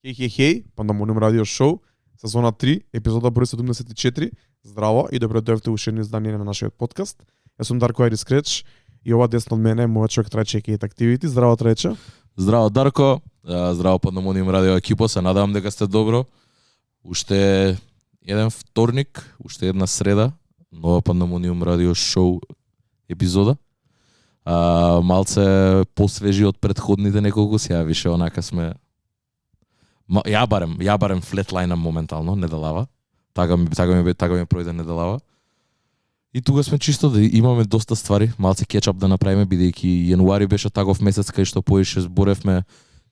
Хеј, Пандамониум радио шоу, сезона 3, епизода број 74. Здраво и добро дојдовте уште едно издание на нашиот подкаст. Јас сум Дарко Айрис Креч и ова десно од мене е мојот човек Трајче Кейт Активити. Здраво Трајче. Здраво Дарко, здраво Пандамониум радио екипа, се надевам дека сте добро. Уште еден вторник, уште една среда, нова Пандамониум радио шоу епизода. Малце посвежи од претходните неколку, сега више онака сме. Ја барем флетлайнам моментално, не делава. Така ми пројде не делава. И тука сме чисто да имаме доста ствари, малце кетчап да направиме, бидејќи јануари беше таков месец кај што поише зборевме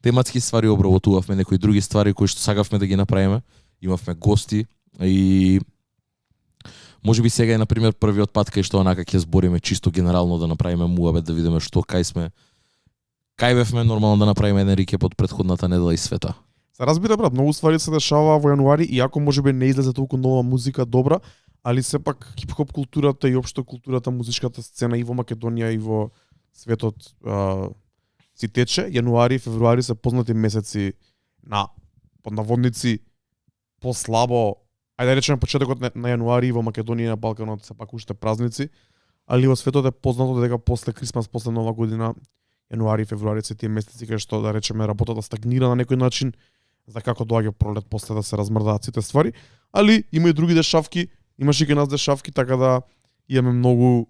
тематски ствари, обработувавме некои други ствари кои што сакавме да ги направиме. Имавме гости и можеби сега е на пример првиот пат кај што онака ќе збориме чисто генерално да направиме муабет, да видиме што кај сме. Кај бевме нормално да направиме еден рикеп од претходната недела и света. Се разбира, брат, многу ствари се дешава во јануари, иако можеби не излезе толку нова музика добра, али сепак хип-хоп културата и општо културата, музичката сцена и во Македонија и во светот си тече. Јануари и февруари се познати месеци на под наводници послабо, ајде да речеме почетокот на јануари и во Македонија и на Балканот сепак уште празници, али во светот е познато дека после Крисмас, после Нова година, јануари и февруари се тие месеци кај што да речеме работата стагнира на некој начин, за како доаѓа пролет после да се размрдаат сите ствари, али има и други дешавки, имаше и кај нас дешавки, така да имаме многу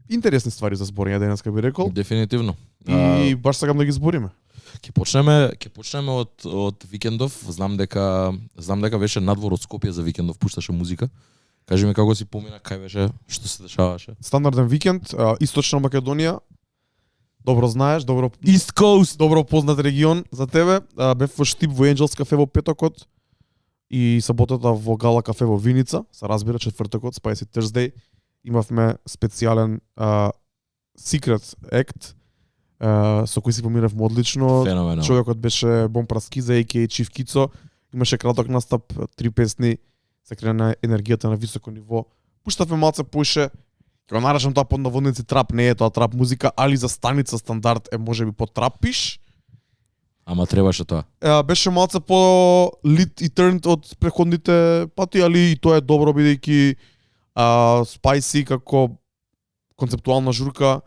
интересни ствари за зборење денеска би рекол. Дефинитивно. И баш сакам да ги збориме. Ќе почнеме од викендов. Знам дека беше надвор од Скопје за викендов, пушташе музика. Кажи ми како си помина, кај беше, што се дешаваше? Стандарден викенд, Источна Македонија. Добро знаеш, East Coast, добро познат регион за тебе. Бев во Штип во Angels кафе во петокот и саботата во Гала кафе во Виница, се разбира четвртокот, Spicy Thursday. Имавме специјален Secret Act со кој си поминавме одлично. Феноменално. Човекот беше Бом Праскиза, a.k.a. Chief Kico. Имаше краток настап, 3 песни, се крена енергијата на високо ниво. Пуштавме малце поише. Ќе го наречам тоа под наводници трап, не е тоа трап музика, али за станица стандард е можеби по трап пиш. Ама требаше тоа. Беше малце по лит и turned од преходните пати, али и тоа е добро бидејќи Spicy како концептуална журка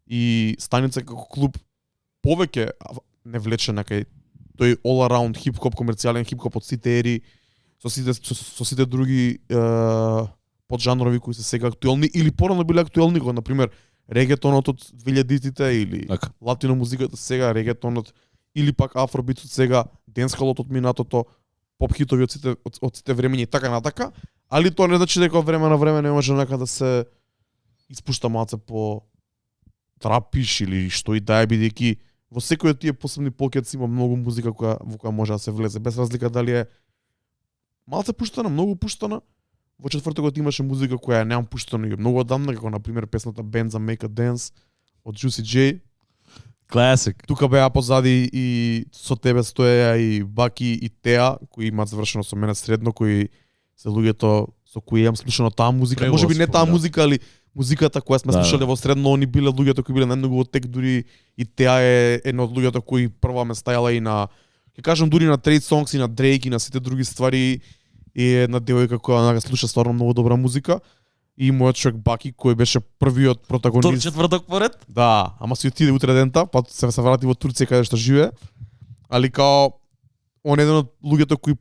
и станица како клуб повеќе не влече на кај тој all around хип-хоп, комерцијален хип-хоп од сите ери, со сите други поджанрови кои се сега актуелни или порано биле актуелни, кога на пример регетонот од 2000-тите или латино музиката сега, регетонот или пак афробитот сега, денскалот од минатото, поп хитови од сите времења и така натака, али тоа не значи дека од време на време не може нека да се испушта малце по трапиш или што и да е, бидејќи во секој од тие посебни покетси има многу музика во која може да се влезе, без разлика дали е малце пуштана, многу пуштана. Во четвртокот имаше музика која немам пуштано и многу одамна, како на пример песната Band за Make a Dance од Juicy J. Classic. Тука беа позади и со тебе стоеа и Баки и Теа, кои имаат завршено со мене средно, кои се луѓето со кои имам слушано таа музика. Можеби не таа музика, али музиката која сме слушале во средно, они биле луѓето кои биле најмногу во тек, дури и Теа е една од луѓето кои прва ме стајала и на, ќе кажам, дури на Trade Songs и на Drake и на сите други ствари. И една девојка која слуша стварно многу добра музика. И мојот човек Баки, кој беше првиот протагонист. Четврток поред? Да, ама си отиде утре дента, па се врати во Турција каде што живее. Али као он е еден од луѓето кои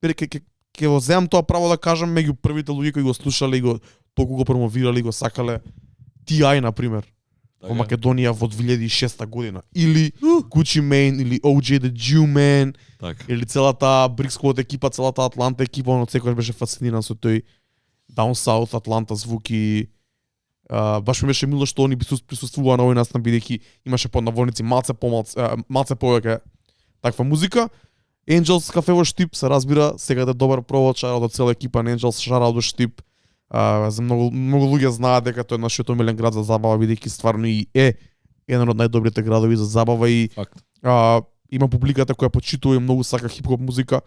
ќе го земам тоа право да кажам меѓу првите луѓе кои го слушале и го толку го промовирале и го сакале. T.I. на пример во Македонија во 2006 година, или Gucci Mane, или OJ the Jew Man, или целата Brick Squad екипа, целата Атланта екипа, он од секојаш беше фасциниран со тој Down South Атланта звук и баш ми беше мило што они присуствуваа на овој настан, бидејќи имаше под наводници малце повеќе таква музика. Angels кафе во Штип, се разбира, сега е добар провод, шараут од цела екипа на Angels, шараут до Штип. За многу луѓе знаат дека тоа е нашиот омилен град за забава, бидејќи стварно и е еден од најдобрите градови за забава и има публиката која почитува и многу сака хип-хоп музика.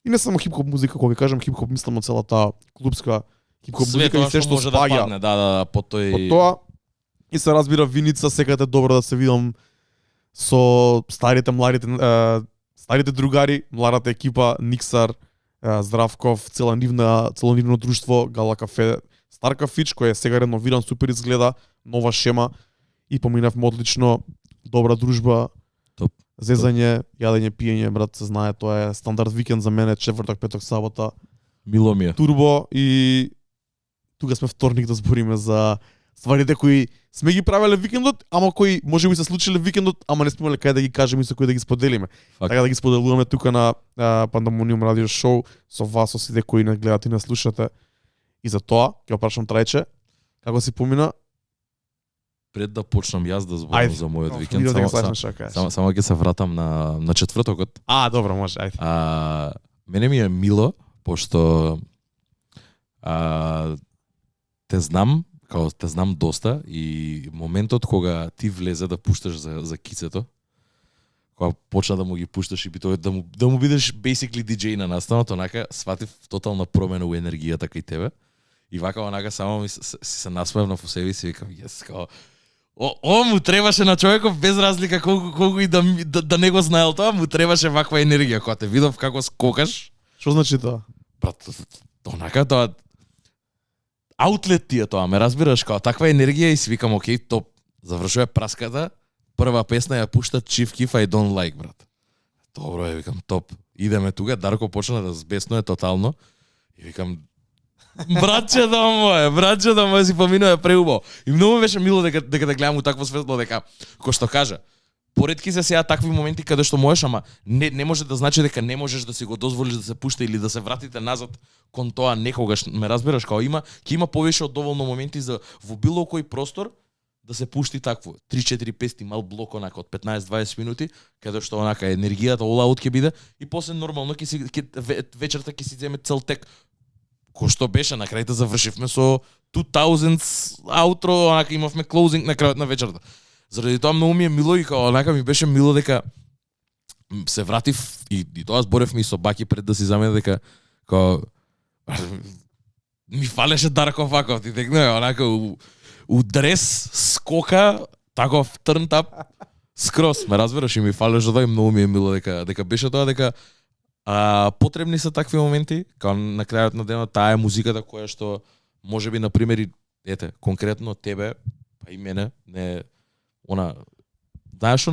И не само хип-хоп музика, кога кажам хип-хоп, мислам на целата клубска хип-хоп музика и се што спаѓа. По тоа и се разбира Виница, секаде добро да се видам со старите, младите старите другари, младата екипа, Никсар, Здравков, цело нивно друштво, Гала кафе, Стар кафич кој е сега реновиран, супер изгледа, нова шема и поминавме одлично, добра дружба. Топ. Зезање, јадење, пиење, брат, се знае, тоа е стандард викенд за мене, четврток, петок, сабота. Мило ми е. Турбо и тука сме вторник да збориме за стварите кои сме ги правеле викендот, ама кои може би се случиле викендот, ама не сме имале кај да ги кажеме и со кои да ги споделиме. Факт. Така да ги споделуваме тука на Пандамониум радио шоу со вас, со сите кои не гледате и не слушате. И за тоа ќе опрашам Трајче, како си помина? Пред да почнам јас да зборам за мојот викенд, само ќе се вратам на четвртокот. Добро, може, ајде. Мене ми е мило, пошто те знам доста и моментот кога ти влезе да пушташ за кицето, кога почна да му ги пушташ и битове, да му бидеш basically DJ на настанот, онака сватив тотална промена у енергијата кај тебе. И вака онака само ми се насмевнав во себе и си викам, као му требаше на човеков без разлика колку и да не го знаел тоа, му требаше ваква енергија. Кога те видов како скокаш. Што значи тоа? Брат, онака тоа аутлет ти е тоа, ме разбираш, као таква енергија и си викам, окей, топ. Завршува праската, прва песна ја пушта Chief Keef I Don't Like, брат. Добро е, викам, топ. Идеме тука, Дарко почна да збеснува тотално и викам, братче да моје си поминува преубаво. И многу беше мило дека да гледам у такво светло, дека кој што кажа, поретки се сега такви моменти каде што можеш, ама не може да значи дека не можеш да си го дозволиш да се пушта или да се вратите назад кон тоа некогаш, ме разбираш, као ќе има повеќе од доволно моменти за во било кој простор да се пушти такво 3-4 песни мал блок онака од 15-20 минути, каде што онака енергијата all out ќе биде и после нормално вечерта ќе си земе цел тек. Кој што беше, на крајта завршивме со 2000s outro, онака имавме closing на крајот на вечерта. Заради тоа многу ми е мило и као онака ми беше мило дека се вратив и тоа зборевме и со Баки пред да си замене дека као ми фалеше Дарко Факов, ти текне онака у дрес скока таков turn up скрос, ме разбираш, и ми фалеше тоа и многу ми е мило дека беше тоа дека потребни се такви моменти, као на крајот на денот таа е музиката која што можеби на пример конкретно тебе, па и мене, знаеш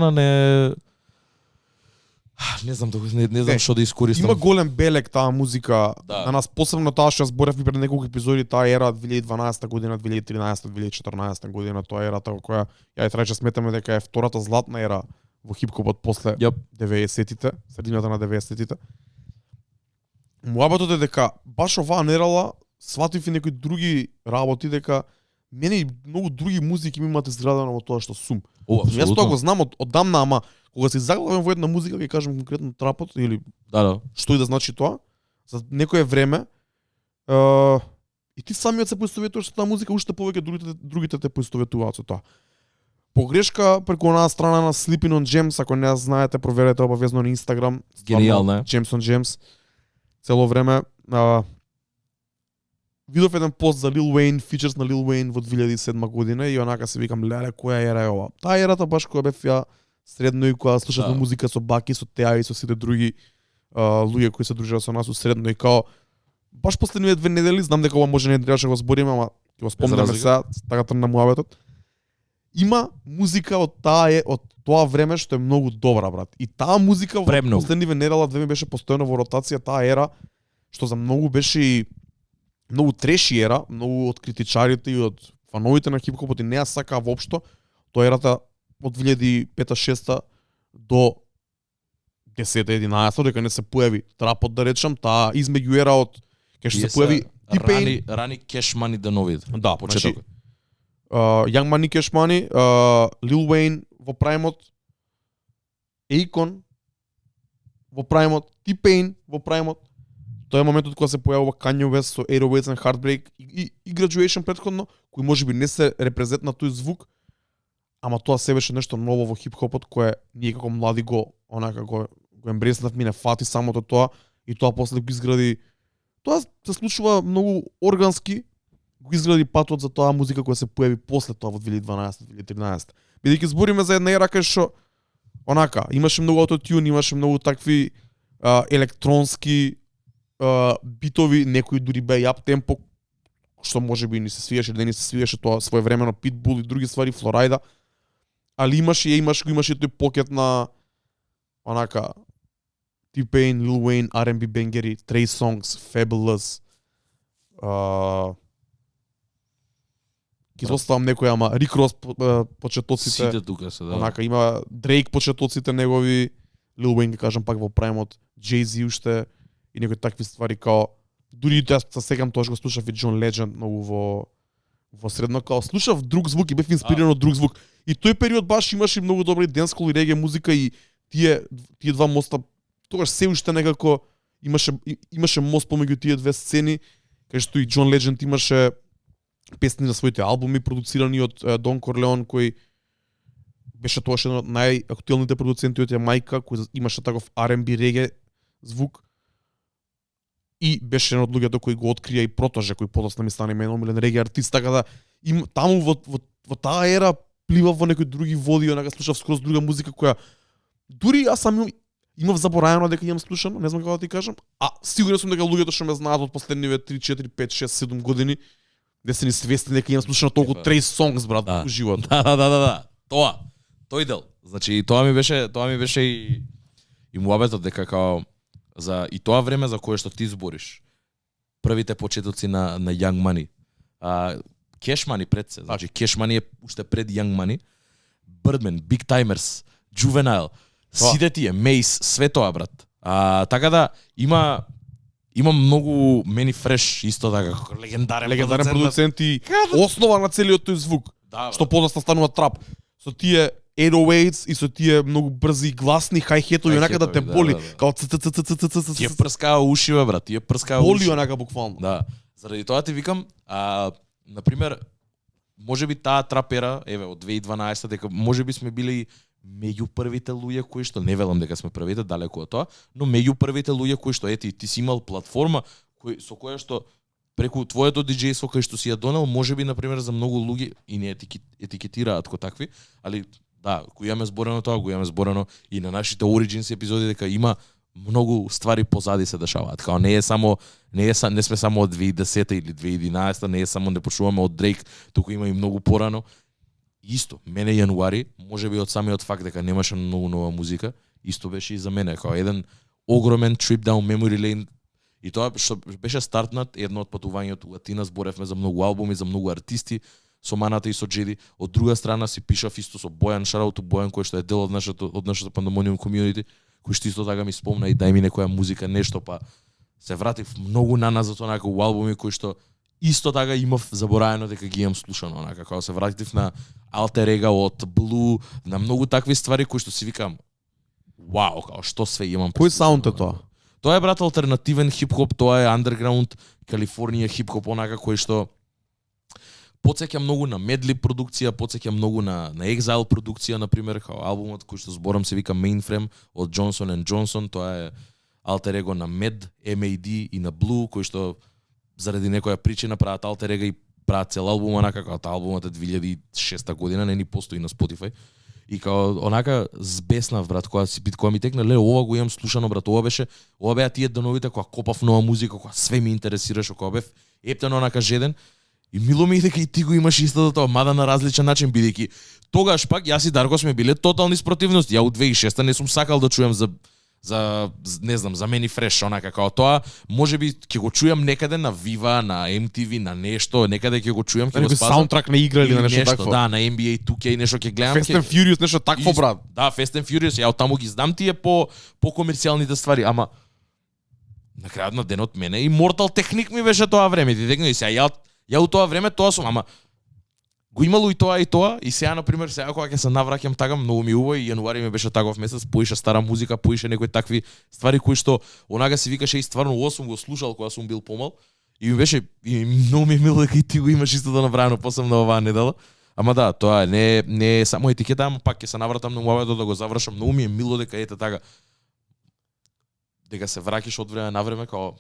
не знам што да искористам. Има голем белек таа музика, да. На нас посебно таа што зборевме пред неколку епизоди, таа ера 2012 година, 2013, 2014 година, тоа ерата која ја и Трајче сметаме дека е втората златна ера во хип-хопот после 90-тите, средината на 90-тите. Муабатот е дека баш оваа нерала сватив и некои други работи дека мене и многу други музики ми имате изградено во тоа што сум. Јас тоа го знам оддамна, ама кога се заглавам во една музика, ќе кажам конкретно трапот или што и да значи тоа, за некое време и ти самиот се поистоветуваш со таа музика, уште повеќе другите те поистоветуваат со тоа. Погрешка преку онаа страна на Sleeping on Gems, ако не знаете, проверете обавезно на Instagram. Генијално е. Gems on Gems. Цело време. Видов еден пост за Lil Wayne, фичерс на Lil Wayne во 2007 година и онака се викам, леле, која ера е ова? Таа ерата баш која бев ја средно и која слушавме музика со Баки, со Теа и со сите други луѓе кои се дружеа со нас у средно и као баш последниве 2 недели, знам дека ова може не требаше го збориме, ама ќе го спомнеме сега, така трна муабетот. Има музика од тоа време што е многу добра, брат. И таа музика во последниве недела две ми беше постојано во ротација, таа ера што за многу беше и многу треши ера, многу од критичарите и од фановите на хип-хопот и не ја сакаа воопшто, тоа ерата од 2005-6 до 10-11, дека не се појави трапот, да речам, таа измеѓу ера од кај што се појави T-Pain, рани Cash Money да новите. Да, почеток. Young Money, Cash Money, Lil Wayne во праймот, Akon во праймот, T-Pain во праймот. Тоа е моментот кога се појавува Kanye West со 808s and Heartbreak и Graduation претходно, кој можеби не се репрезент на тој звук, ама тоа се беше нешто ново во хип-хопот кое ние како млади го ембреснавме, не фати самото тоа и тоа после го изгради. Тоа се случува многу органски, го изгради патот за тоа музика која се појави после тоа во 2012-2013. Бидејќи збориме за една ера кај што онака, имаше многу аутотюн, имаше многу такви електронски битови, некои дури беа ап темпо, што може би ни се свиеше, да ни се свиеше тоа своевремено Pitbull и други ствари, Флорайда. Али имаше тој покет на онака T-Pain, Lil Wayne, R&B бенгери, Trey Songz, Fabulous. Ки изоставам некои, ама Rick Ross почетоците. Сите тука се, да. Онака има Drake почетоците негови, Lil Wayne, кажам пак во праймот, Jay-Z уште и некои такви ствари као дури и тоа се секам тоа што го слушав и John Legend многу во средно као слушав друг звук и бев инспириран од друг звук. И тој период баш имаше многу добра денскол и реге музика и тие два моста тогаш се уште некако имаше мост помеѓу тие две сцени, кај што и John Legend имаше песни на своите албуми продуцирани од Дон Корлеон, кој беше тоаш еден од најактуелните продуценти од Јамајка, кој имаше таков R&B реге звук. И беше еден од луѓето кои го открија и Протоже, кој подоцна ми стане мене омилен реге артист, така да таму во таа ера пливав во некои други води, онака слушав скроз друга музика која дури јас сам имав забораено дека имам слушано, не знам како да ти кажам, а сигурен сум дека луѓето што ме знаат од последниве 3, 4, 5, 6, 7 години да се ни свесни дека имам слушано толку Trey Songz, брат, Да. во живот. Да. Тој дел. Значи тоа ми беше и муабетот дека као за и тоа време за кое што ти збориш. Првите почетоци на Young Money. Cash Money пред се. Значи Cash Money е уште пред Young Money. Birdman, Big Timers, Juvenile, сите тие, Mace, све тоа, брат. Така да има многу Мени Фреш исто така како легендарен продуцент и основа на целиот тој звук, Да, што подоста станува трап. Со тие 808s и со тие многу брзи гласни хај-хетови, онака да те боли, као Тие прскаа ушиве, брат, тие прскаа боли уши. онака буквално. Да. Заради тоа ти викам, на пример, можеби таа трапера, еве од 2012 дека можеби сме били меѓу првите луѓе кои што не велам дека сме првите, далеку од тоа, но меѓу првите луѓе кои што ти си имал платформа со која што преку твоето диџејство кај што си ја донел, можеби на пример за многу луѓе и не етикетираат ко такви, али да, кој имаме зборено тоа, го имаме зборено и на нашите Origins епизоди дека има многу ствари позади се дешаваат. Као не сме само од 2010 или 2011, не е само не почуваме од Drake, туку има и многу порано. Исто, мене јануари, можеби од самиот факт дека немаше многу нова музика, исто беше и за мене, као еден огромен trip down memory lane. И тоа што беше стартнат едно од патувањето во Атина, зборевме за многу албуми, за многу артисти, со Маната и со Джеди. Од друга страна си пишав исто со Бојан, шарауту Бојан кој што е дел од нашата Pandemonium community, кој што исто така ми спомна и дај ми некоја музика, нешто, па се вратив многу наназад онака у албуми кои што исто така имав забораено дека ги имам слушано, онака кога се вратив на Alter Ego од Blue, на многу такви ствари кои што си викам вау, као што све имам. Кој саунд е тоа? Тоа е, брат, алтернативен хип-хоп, тоа е underground Калифорнија хип-хоп, онака кој што потсеќа многу на Медли продукција, потсеќа многу на Exile продукција, на пример, као албумот кој што зборам се вика Mainframe од Johnson & Johnson, тоа е Alter Ego на Med, MAD и на Blue, кој што заради некоја причина прават Alter Ego и прават цел албум, онака као таа албумот е 2006 година, не ни постои на Spotify. И као онака збеснав, брат, кога ми текна, ова го имам слушано, брат, ова беа тие деновите кога копав нова музика, кога све ми интересираше, кога бев ептен онака жеден. И мило ми дека и ти го имаш истото тоа, мада на различен начин, бидејќи тогаш пак јас и Дарко сме биле тотални спротивности. Ја у 2006 не сум сакал да чујам за не знам, за Мени Фреш, онака као тоа, можеби ќе го чујам некаде на Viva, на MTV, на нешто, некаде ќе го чујам, ќе го Некој спазвам. саундтрак на игра или на нешто такво. Да, на NBA 2K нешто ќе гледам. Fast and Furious нешто такво, брат. Да, Fast and Furious, ја од таму ги знам тие по комерцијалните ствари, ама на крајот на денот мене и Mortal Technique ми беше тоа време, ти текна и сега ја у тоа време тоа сум, ама го имало и тоа, и сега, например, сега кога ќе се навраќам така, многу ми убаво, и јануари ми беше таков месец, поише стара музика, поише некои такви ствари кои што онага си викаше и стварно ова сум го слушал кога сум бил помал, и ми беше, и многу ми е мило дека и ти го имаш истото направено, посебно оваа недела. Ама да, тоа не е само етикета, ама пак ќе се навратам на муабетот да го завршам, многу ми е мило дека ете така, дека се враќаш од време на време, као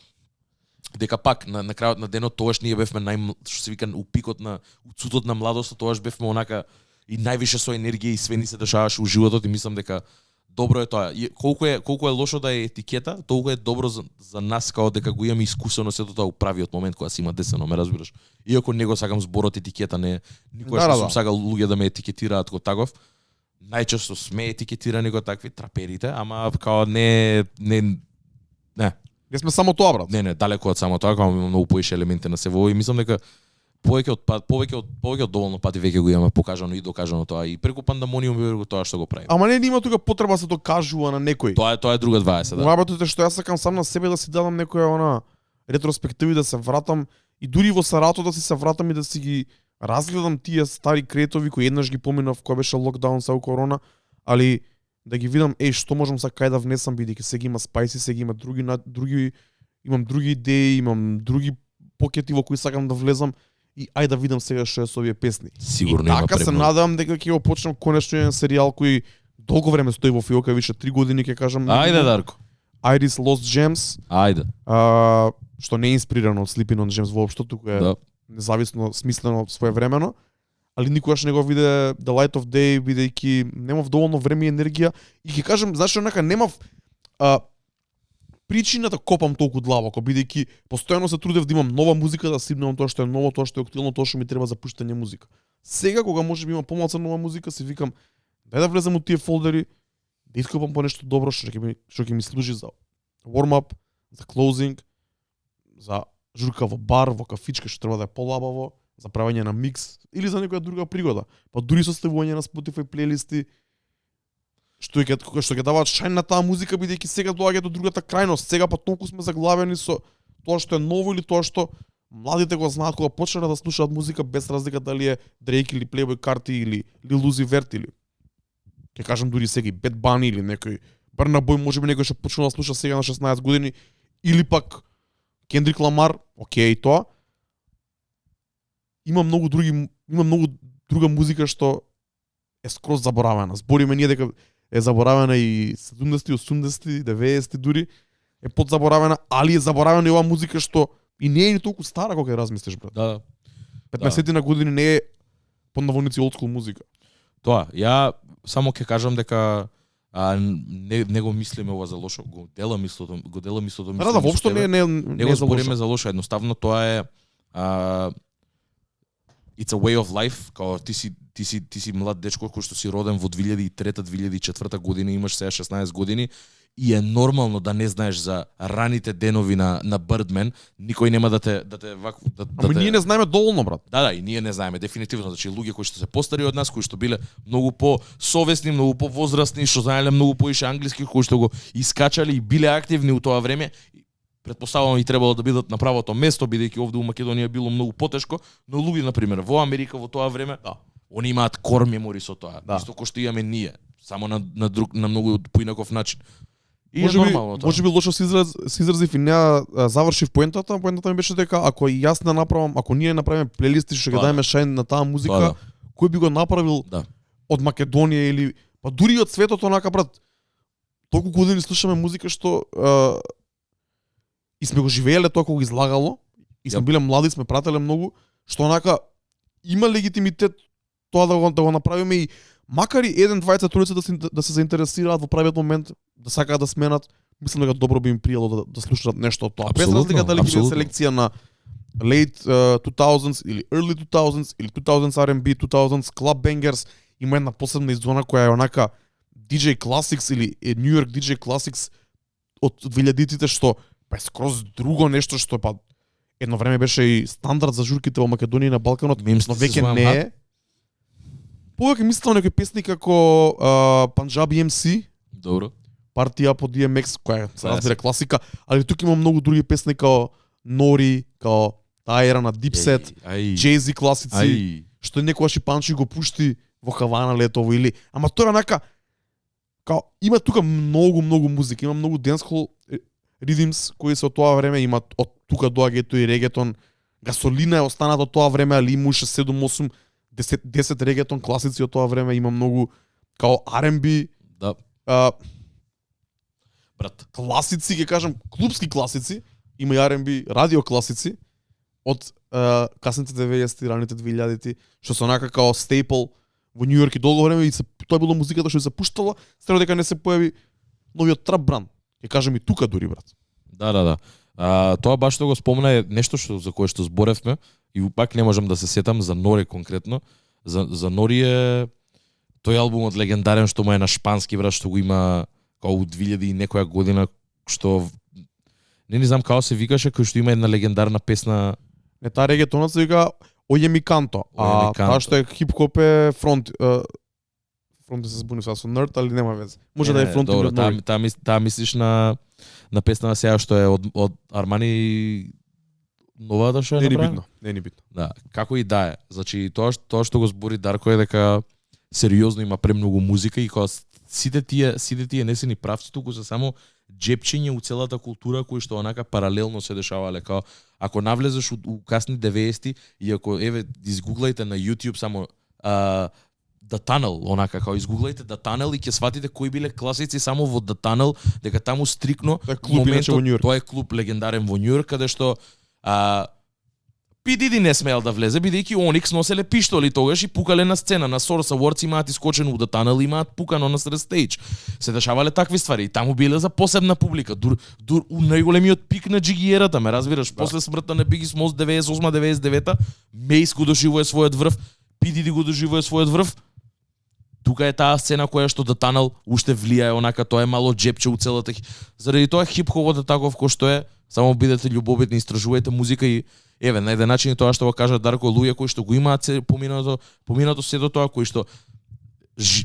дека пак на крајот на денот тоаш ние бевме што се вика у пикот на цутот на младоста, тоаш бевме онака и највише со енергија и све ни се дешаваше у животот и мислам дека добро е тоа. И колку е лошо да е етикета, толку е добро за нас као дека го имаме искусено сето тоа у правиот момент кога си има десено, ме разбираш. Иако не го сакам зборот етикета, не никогаш не сум сакал луѓе да ме етикетираат како таков. Најчесто сме етикетирани како такви траперите, ама као не. Не сме само тоа, брат. Не, далеко од само тоа, као има многу поише елементи на сево и мислам дека повеќе од доволно пати веќе го имаме покажано и докажано тоа и преку пандемониум и преку тоа што го правиме. Ама не има тука потреба се докажува на некој. Тоа е друга 20, да. Муабетот е што јас сакам сам на себе да си дадам некоја она ретроспективи, да се вратам и дури во Сарато да си се вратам и да си ги разгледам тие стари креатови кои еднаш ги поминав кога беше локдаун со корона, али да ги видам што можам са кај да внесам бидејќи сега има спајси, сега има други имам други идеи, имам други покети во кои сакам да влезам и ај да видам сега што е со овие песни. Сигурно и има така се премногу. надевам дека ќе го почнам конечно еден серијал кој долго време стои во фиока, више 3 години ќе кажам. Ајде, Дарко. Iris Lost Gems, Ајде. што не е инспирирано од Sleeping on Gems воопшто, туку е Да. независно смислено своевремено, али никогаш не го виде The Light of Day бидејќи немав доволно време и енергија и ќе кажам зашто онака немав причина да копам толку длабоко, бидејќи постојано се трудев да имам нова музика, да сипнам тоа што е ново, тоа што е актуелно, тоа што ми треба за пуштање музика. Сега кога може би има помалку нова музика, си викам дај да влезам у тие фолдери, да ископам по нешто добро што ќе ми служи за warm up, за closing, за журка во бар, во кафичка што треба да е полабаво, за правење на микс или за некоја друга пригода. Па дури составување на Spotify плейлисти што ќе даваат шајн на таа музика бидејќи сега доаѓа до другата крајност. Сега па толку сме заглавени со тоа што е ново или тоа што младите го знаат кога почнаа да слушаат музика без разлика дали е Drake или Playboi Carti или Lil Uzi Vert или ќе кажам дури сега и Bad Bunny или некој Burna Boy, можеби некој што почнува да слуша сега на 16 години или пак Kendrick Lamar, окей тоа. Има многу друга музика што е скроз заборавена. Збориме ние дека е заборавена и 70-ти, 80-ти, 90-ти дури е подзаборавена, али е заборавена и оваа музика што и не е ни толку стара кога ја размислиш, брат. Да. 15 на години не е под наводници old school музика. Тоа, ја само ќе кажам дека не го мислиме ова за лошо, го дела мислото. Да, воопшто не го за збориме лошо. за лошо, едноставно тоа е it's a way of life, као ти си млад дечко кој што си роден во 2003-2004 година, имаш сега 16 години и е нормално да не знаеш за раните денови на Birdman, никој нема да те Ама ние не знаеме доволно, брат. Да, и ние не знаеме дефинитивно, значи луѓе кои што се постари од нас, кои што биле многу посовесни, многу повозрастни, што знаеле многу поише англиски, кои што го искачале и биле активни у тоа време, претпоставувам и требало да бидат на правото место, бидејќи овде у Македонија било многу потешко, но луѓе на пример во Америка во тоа време, они имаат core memory со тоа, исто кој што имаме ние, само на многу поинаков начин. И е нормално тоа. Можеби лошо се изразив и не завршив поентата ми беше дека ако и јас не направам, ако ние направиме плейлисти што ќе даеме шајн на таа музика, кој би го направил од Македонија или па дури од светот онака, брат. Толку години слушаме музика што и сме го живееле тоа кога го излагало и сме биле млади, сме прателе многу, што онака има легитимитет тоа да го направиме и макар и 1-20 да се заинтересираат во правиот момент, да сакаат да сменат, мислам дека добро би им пријало да слушаат нешто од тоа. Без разлика дали ќе биде селекција на late 2000s или early 2000s или 2000s R&B, 2000s club bangers, има една посебна иззона која е онака DJ Classics или New York DJ Classics од 2000-тите што па е скроз друго нешто што па едно време беше и стандард за журките во Македонија и на Балканот, но веќе не е. Повеќе мислам некои песни како Punjabi MC, добро. Партија по DMX, која се разбира класика, али тука има многу други песни како Nori, како таа ера на Dipset, Jay-Z класици, што некогаш и Панчи го пушти во Хавана летово или, ама тоа онака као има тука многу музика, има многу dancehall rhythms кои се од тоа време, има од тука доаѓа и регетон, Гасолина е останат од тоа време, али имаше 7-8 10 регетон класици од тоа време, има многу као R&B, брат, класици, ќе кажам, клубски класици, има и R&B радио класици од касните 90-ти, раните 2000-ти, што се онака као стейпл во Њу Йорк и долго време и тоа било музиката што се пуштала, стара дека не се појави новиот трап бранд. Ќе кажем и тука дури брат. Да. Тоа баш што го спомна е нешто што за кое што зборевме и пак не можам да се сетам за Нори конкретно. За Нори е тој албумот легендарен што му е на шпански брат, што го има као у 2000 и некоја година, што не знам како се викаше, кој што има една легендарна песна. Не, таа регетонот се вика Оје ми канто, а таа што е хип-хоп е фронт. Фронт се збуни со нерд, али нема везе. Може да е фронт или Нори. Таа мислиш на песна на сега што е од Армани новата што е направена? Не ни битно. Да, како и да е. Значи тоа што го збори Дарко е дека сериозно има премногу музика и кога сите тие не се ни правци, туку се само джепчење у целата култура кој што онака паралелно се дешавале, као ако навлезеш у касни 90-ти и ако изгуглајте на YouTube само The Tunnel, онака као изгуглајте The Tunnel и ќе сватите кои биле класици само во The Tunnel, дека таму стрикно тоа е клуб легендарен во Њујорк каде што P. Diddy не смеел да влезе, бидејќи Onyx носеле пиштоли тогаш и пукале на сцена. На Source Awards имаат искочено у The Tunnel, имаат пукано на сред стејдж. Се дешавале такви ствари и таму биле за посебна публика. Дур у најголемиот пик на джигиерата, ме разбираш, после смртта на Biggie Smalls 98-99, Мейс го доживува својот врв, P. Diddy го доживува својот врв. Тука е таа сцена која што The Tunnel уште влијае, онака тоа е мало джепче у целата. Заради тоа хип-хопот е таков кој што е, само бидете љубовитни, истражувајте музика и еве, на еден начин тоа што го кажа Дарко, луѓе кои што го имаат поминато сето тоа, кои што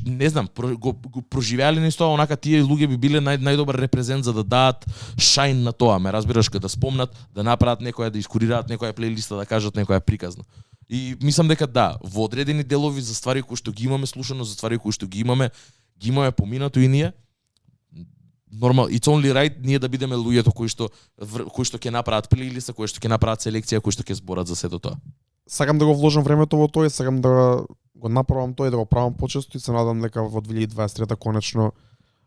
не знам, го проживеале низ тоа, онака тие луѓе би биле најдобар репрезент за да дадат шајн на тоа, ме разбираш, кога да спомнат, да направат некоја, да искорираат некоја плейлиста, да кажат некоја приказна. И мислам дека да, во одредени делови за ствари кои што ги имаме слушано, за ствари кои што ги имаме поминато и ние, нормал, it's only right ние да бидеме луѓето кои што ќе направат плейлиста, кои што ќе направат селекција, кои што ќе зборат за сето тоа. Сакам да го вложам времето во тоа, сакам да го направам тоа и да го правам почесто и се надам дека во 2023 конечно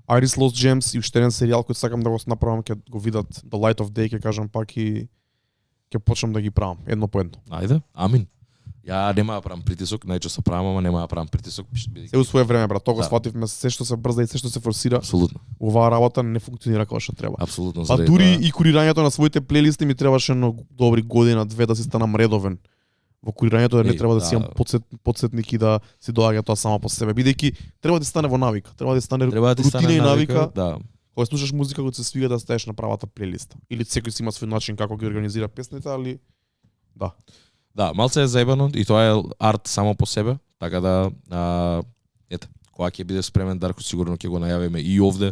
Iris Lost Gems и уште еден серијал кој сакам да го направам, ќе го видат The Light of Day, ќе кажам пак и ќе почнам да ги правам едно по едно. Ајде, амин. Ја нема да правам притисок, најчесто правам, ама нема да правам притисок. Се у свое време, брат, тоа свативме, се што се брза и се што се форсира. Апсолутно. Оваа работа не функционира како што треба. Апсолутно. А дури и курирањето на своите плейлисти ми требаше едно добри година, две да си станам редовен. Во курирањето да не треба да си имам подсетник и да си доаѓа тоа само по себе, бидејќи треба да стане во навика, треба да стане рутина и навика. Да. Кога слушаш музика која се свига да стаеш на правата плейлиста. Или секој си има свој начин како ги организира песните, али да. Да, малце е заебано и тоа е арт само по себе, така да ете, кога ќе биде спремен Дарко сигурно ќе го најавиме и овде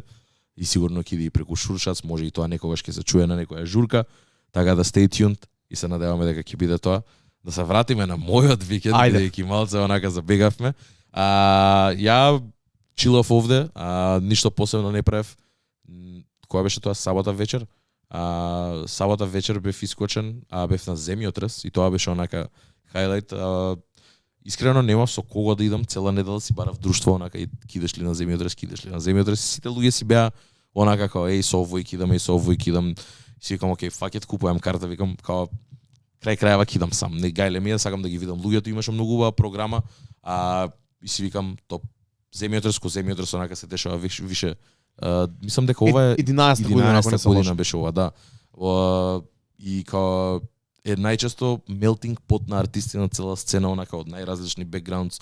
и сигурно ќе иде и преку Шуршац, може и тоа некогаш ќе се чуе на некоја журка, така да stay tuned и се надеваме дека ќе биде тоа. Да се вратиме на мојот викенд, бидејќи малце онака забегавме. Ја чилав овде, ништо посебно не правев. Која беше тоа, сабота вечер? Сабота вечер бев искочен, бев на земјотрес и тоа беше онака хайлайт. Искрено немав со кого да идам, цела недела си барав друштво, онака и кидеш ли на земјотрес, сите луѓе си беа онака као еј со овој кидам, си викам окей, fuck it, купувам карта, викам као крај крајава кидам сам, не гајле ми, сакам да ги видам луѓето, имаше многу убава програма, и си викам топ земјотрес онака се дешава више. Мислам дека ова е 11 година беше ова, да. И као е најчесто melting pot на артисти на цела сцена, онака од најразлични бекграундс,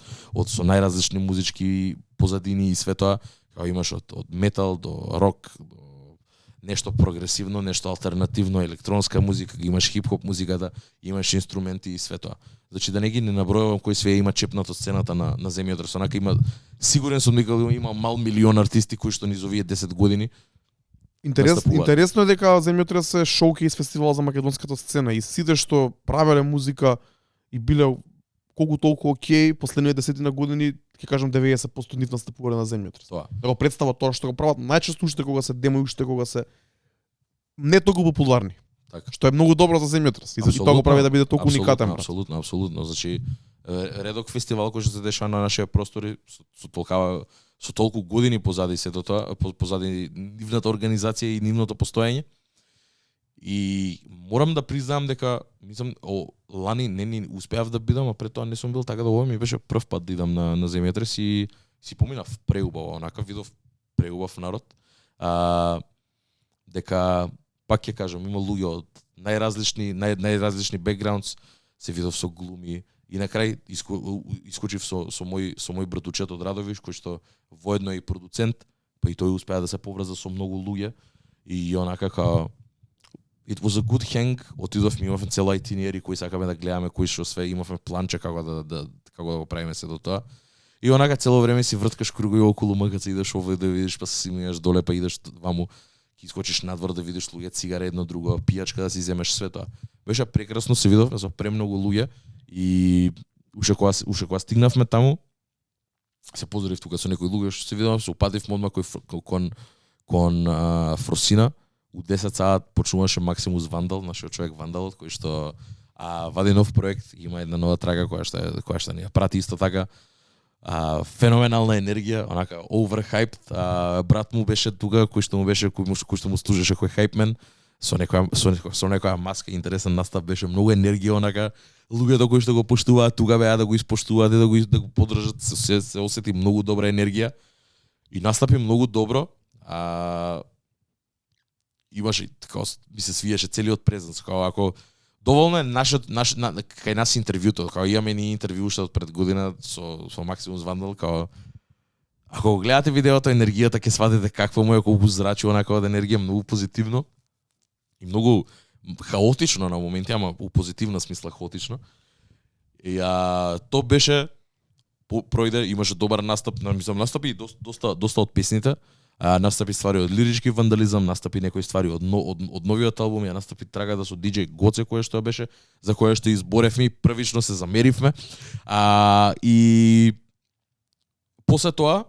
со најразлични музички позадини и све тоа. Као имаш од метал до рок, до нешто прогресивно, нешто алтернативно, електронска музика, имаш хип-хоп музиката, имаш инструменти и све тоа. Значи да не ги набројувам кој све има чепнато сцената на земјотрес, онака има сигурен сум дека има мал милион артисти кои што низ овие 10 години. Интересно е дека земјотрес е шоукейс фестивал за македонската сцена и сите што правеле музика и биле колку толку окей, последните 10 години, ќе кажам 90% нив настапувале на земјотрес. Да го представат тоа што го прават најчесто уште кога се демо, уште кога се не толку популарни. Така. Што е многу добро за земјотрес и затоа го прави да биде толку уникатен. Апсолутно. Значи редок фестивал кој што се дешава на нашите простори со толку години позади сето тоа, позади нивната организација и нивното постоење. И морам да признаам дека мислам лани не ни успеав да бидам, а пред тоа не сум бил, така да ова ми беше прв пат да идам на земјотрес и си поминав преубаво, онака видов преубав народ. Дека пак ќе кажам, има луѓе од најразлични бекграундс, се видов со глуми и на крај искочив со мој братучет од Радовиш, кој што воедно е и продуцент, па и тој успеа да се поврза со многу луѓе и онака као it was a good hang, отидовме, имавме цела итинери кои сакаме да гледаме, кои што све имавме планче како да го правиме се до тоа. И онака цело време си врткаш кругови околу МКЦ, идеш овде да видиш, па се симијаш доле, па идеш ваму, ќе искочиш надвор да видиш луѓе, цигаре едно друго, пијачка да си земеш све тоа. Беше прекрасно, се видовме со премногу луѓе и уште кога стигнавме таму, се поздрив тука со некои луѓе што се видовме, се упативме одма кон Фросина. У 10 саат почнуваше Максимус Вандал, нашиот човек Вандалот, кој што вади нов проект, има една нова трага која што ни ја прати исто така. Феноменална енергија, онака overhyped. Брат му беше тука, кој што му служеше кој хайпмен, со некоја маска, интересен настап, беше многу енергија, онака луѓето кои што го поштуваат тука беа да го испоштуваат и да го поддржат, се осети многу добра енергија и настапи многу добро. Имаше така ми се свиеше целиот презенс, како ако доволно е кај нас интервјуто, како имаме ни интервју уште од пред година со Максимус Вандал, како ако го гледате видеото, енергијата ќе сватите каква му е, колку зрачи онака од енергија, многу позитивно и многу хаотично на моменти, ама у позитивна смисла хаотично. И тоа беше пројде, имаше добар настап, мислам настапи доста од песните. Настапи ствари од лирички вандализам, настапи некои ствари од новиот албум, ја настапи трагата со DJ Гоце која што беше, за која што изборевме и првично се замеривме. И после тоа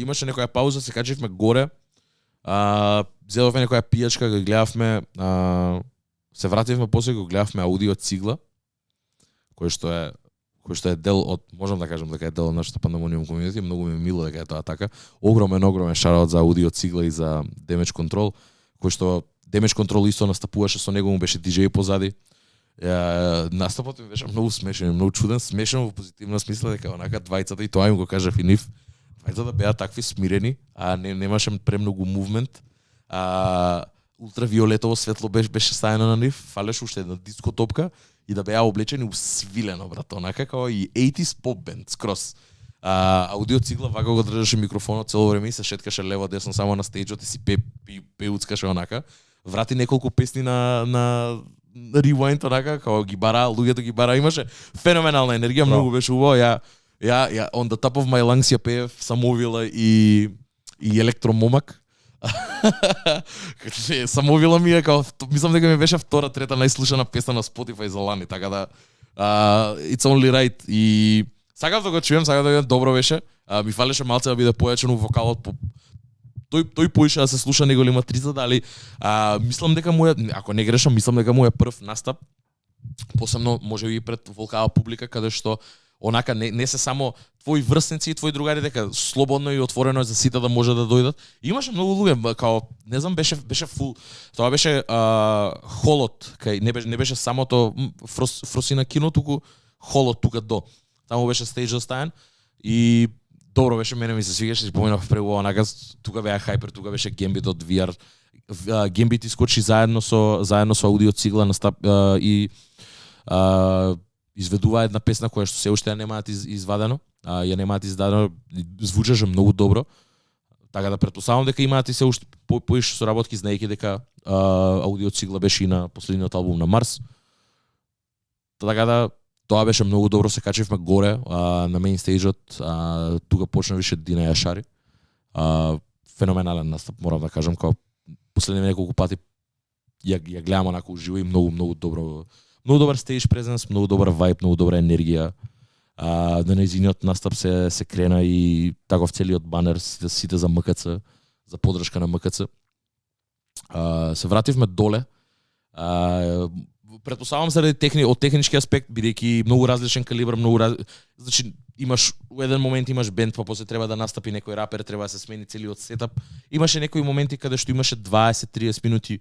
имаше некоја пауза, се качивме горе, зедовме некоја пијачка, го гледавме, се вративме после го гледавме аудио Цигла, кој што е дел од, можам да кажам дека е дел од нашата Pandemonium community, многу ми е мило дека е тоа така. Огромен шараут за аудио Цигла и за Damage Control, кој што Damage Control исто настапуваше, со него му беше DJ позади. Настапот ми беше многу смешен, многу чуден, смешен во позитивна смисла, дека онака двајцата, и тоа им го кажав и нив, двајцата беа такви смирени, немаше премногу мувмент. Ултравиолетово светло беше стаено на нив, фалеше уште една диско топка и да беа облечени усвилено, брат, онака како и 80s поп бенд, скрос. Аудио Цигла вака го држаше микрофонот цело време и се шеткаше лево десно само на стејџот и си пеуцкаше онака. Врати неколку песни на Rewind онака, како луѓето ги бара, имаше феноменална енергија, многу беше убаво. Ја on the top of my lungs ја пеев Самовила и Електромомак. Самовила ми е као, мислам дека ми беше втора, трета најслушана песна на Spotify за лани, така да it's only right. И сакав да го чуем, сакав да добро беше. Ми фалеше малце да биде појачен вокалот, тој поише да се слуша неголи матрица, дали мислам дека му е, ако не грешам, мислам дека му е прв настап, посебно можеби и пред волкава публика, каде што онака не се само твои врсници и твои другари, дека слободно и отворено за сите да може да дојдат. И имаше многу луѓе, као не знам, беше фул. Тоа беше холот, кај не беше самото Фросина кино, туку холот тука до. Таму беше стејџ стаен и добро беше, мене ми се свигаше, си поминав прего онака, тука беа хайпер, тука беше Gambit од VR. Gambit искочи заедно со аудио Цигла и изведува една песна која што се уште ја немаат извадено, ја немаат издадено, звучеше многу добро. Така да претпоставам дека имаат и се уште поише соработки, знаејќи дека аудио Цигла беше и на последниот албум на Марс. Така да тоа беше многу добро, се качивме горе на мејн стејџот, тука почна више Дина Јашари. Феноменален настап, морам да кажам, као последните неколку пати ја гледам онака уживо и многу добро. Многу добар стејдж презенс, многу добар вајб, многу добра енергија. На нејзиниот настап се крена и таков целиот банер, сите за МКЦ, за поддршка на МКЦ. Се вративме доле. Претпоставам заради од технички аспект, бидејќи многу различен калибар, значи имаш у еден момент имаш бенд, па после треба да настапи некој рапер, треба да се смени целиот сетап. Имаше некои моменти каде што имаше 20-30 минути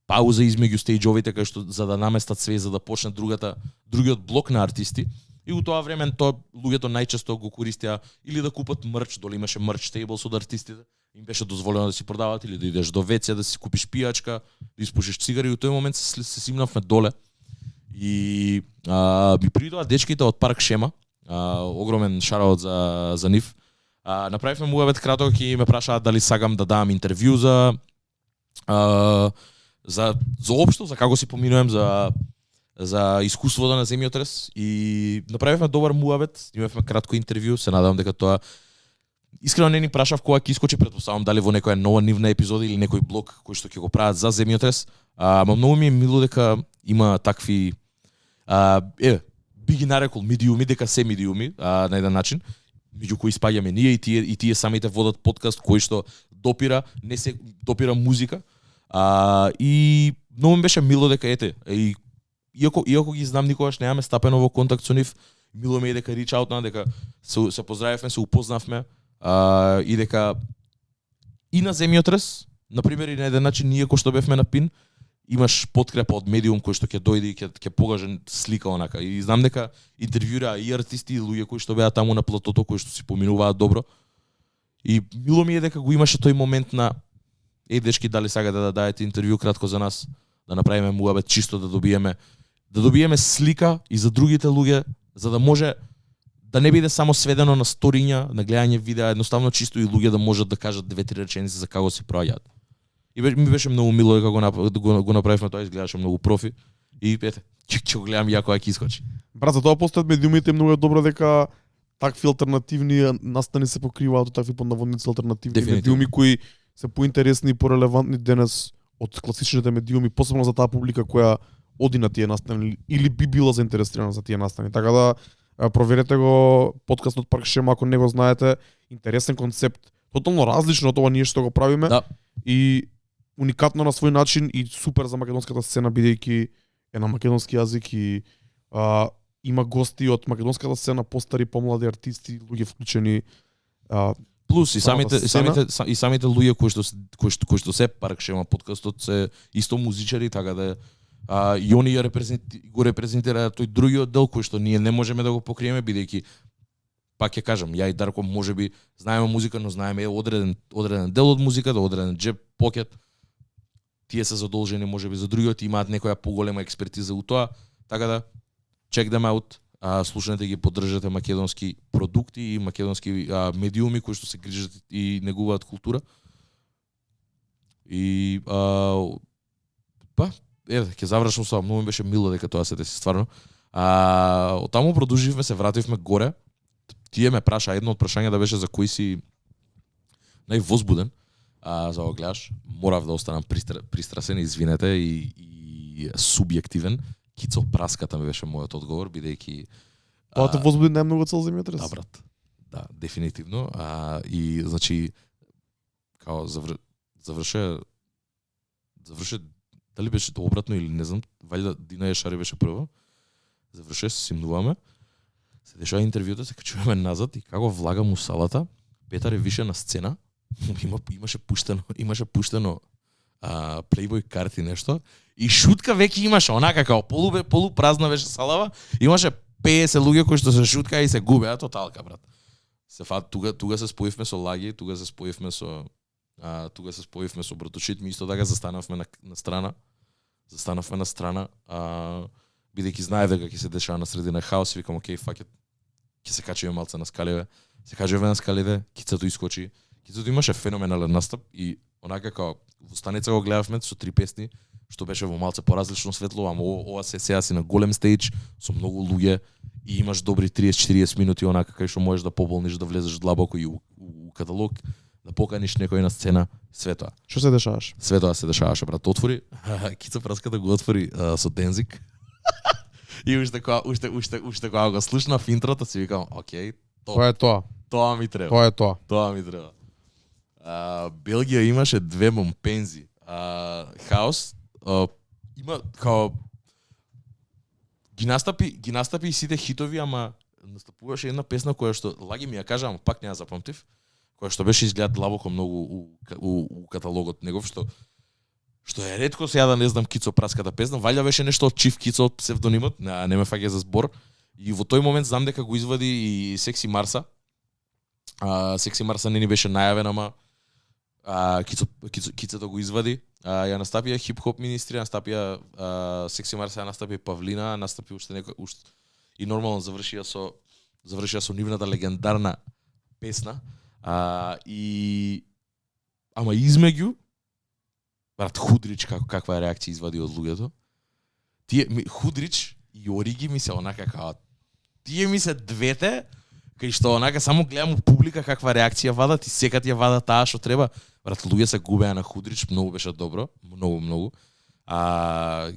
пауза измеѓу стејџовите кај што за да наместат све за да почне другиот блок на артисти. И у тоа време тоа луѓето најчесто го користеа или да купат мерч, доли имаше мерч тейблс од артистите, им беше дозволено да си продават или да идеш до WC да си купиш пијачка, да испушиш цигари. И у тој момент се симнавме доле. И ми придоа дечките од Парк Шема, огромен шараут за нив. Направивме муабет краток и ме прашаа дали сакам да дам интервју за општо, за како си поминувам за искуството на земјотрес и направивме добар муабет, имавме кратко интервју, се надевам дека тоа искрено не ни прашав кога ќе искочи, претпоставам дали во некоја нова нивна епизода или некој блог кој што ќе го прават за земјотрес. Ама многу ми е мило дека има такви би ги нарекол медиуми, дека се медиуми на еден начин, меѓу кои спаѓаме ние и тие самите водат подкаст кој што допира, не се допира музика. И многу ми беше мило дека и иако ги знам, никогаш немаме стапено во контакт со нив, мило ми е дека reach out на, дека се поздравивме, се упознавме и дека и на земјотрес, например и на еден начин ние кој што бевме на ПИН, имаш подкрепа од медиум кој што ќе дојде и ќе покаже слика онака. И знам дека интервјура и артисти и луѓе кои што беа таму на платото, кои што си поминуваат добро. И мило ми е дека го имаше тој момент на дечки, дали сакате да дадете интервју кратко за нас, да направиме муабет чисто да добиеме слика и за другите луѓе, за да може да не биде само сведено на сториња, на гледање видеа, едноставно чисто и луѓе да можат да кажат 2-3 реченици за како се проаѓаат. И ми беше многу мило дека го направивме тоа, изгледаше многу профи. И ќе го гледам ја кога ќе искочи. Брат, за тоа постојат медиумите, многу е добро дека такви алтернативни настани се покриваат од такви поднаводници алтернативни медиуми кои се поинтересни и порелевантни денес од класичните медиуми, посебно за таа публика која оди на тие настани или би била заинтересирана за тие настани. Така да проверете го подкастот Парк Шема ако не го знаете, интересен концепт, тотално различно од ова ние што го правиме. Да. И уникатно на свој начин и супер за македонската сцена бидејќи е на македонски јазик и има гости од македонската сцена, постари, помлади артисти, луѓе вклучени. Плюс и самите луѓе кои што се Парк Шема подкастот се исто музичари, така да и они го репрезентираат тој другиот дел кој што ние не можеме да го покриеме бидејќи пак ќе кажам, ја и Дарко можеби знаеме музика, но знаеме одреден дел од музиката, одреден джеб покет. Тие се задолжени можеби за другиот, имаат некоја поголема експертиза у тоа, така да check them out. Слушнете ги, поддржате македонски продукти и македонски медиуми кои што се грижат и негуваат култура. И ќе завршам со, многу ми беше мило дека тоа се деси стварно. Оттаму продолживме, се вративме горе. Тие ме праша, едно од прашања да беше за кој си највозбуден. За ова гледаш, морав да останам пристрасен, извинете, и субјективен. Кицо праската ми беше мојот одговор, бидејќи Тоа те возбуди најмногу цел земјотрес. Да, брат. Да, дефинитивно. И значи као заврше дали беше обратно или не знам, валјда Дина Ешари беше прва. Заврше, се симнуваме. Се дешава интервјуто, се качуваме назад и како влагам у салата, Петар е више на сцена. Имаше пуштено Playboy карти нешто и шутка веќе имаше, онака како полупразна беше салава, имаше 50 луѓе кои што се шутка и се губеа тоталка, брат. Туга се споивме со Лаги, туга се споивме со братучит, ми исто така застанавме на страна. Бидејќи знаев дека ќе се дешава на средина хаос, викам окей, фак it. Ќе се качиме малце на скаливе. Се качиме на скаливе, Кицето искочи. Кицето имаше феноменален настап и онака како во станица го гледавме со 3 песни, што беше во малце поразлично светло, ама ова сега си на голем стејдж со многу луѓе и имаш добри 30-40 минути онака кај што можеш да поболниш, да влезеш длабоко и у каталог, да поканиш некој на сцена, све тоа. Што се дешаваше? Све тоа се дешаваше, брат. Отвори, Кица праската го отвори со Дензик. И уште кога го слушнав интрото си викам, окей, тоа е тоа. Тоа ми треба. Тоа е тоа. Тоа ми треба. Белгија имаше 2 момпензи. Хаос има као ги настапи и сите хитови, ама настапуваше една песна која што Лаги ми ја кажа, ама пак не ја запамтив, која што беше изгледа длабоко многу у каталогот негов, што Што е ретко сега да не знам Кицо праската песна, валја беше нешто од Чиф Кицо од псевдонимот, не ме фаќа за збор. И во тој момент знам дека го извади и Секси Марса. Секси Марса не ни беше најавен, ама Кицото го извади. Ја настапија хип-хоп министри, настапија Секси Марса, ја настапија Павлина, настапи уште некој и нормално завршија со нивната легендарна песна. Ама измеѓу брат Худрич каква реакција извади од луѓето. Худрич и Ориги ми се онака као тие ми се двете кај што онака само гледам у публика каква реакција вадат и секад ја вадат таа што треба. Брат, луѓе се губеа на Худрич, многу беше добро, многу.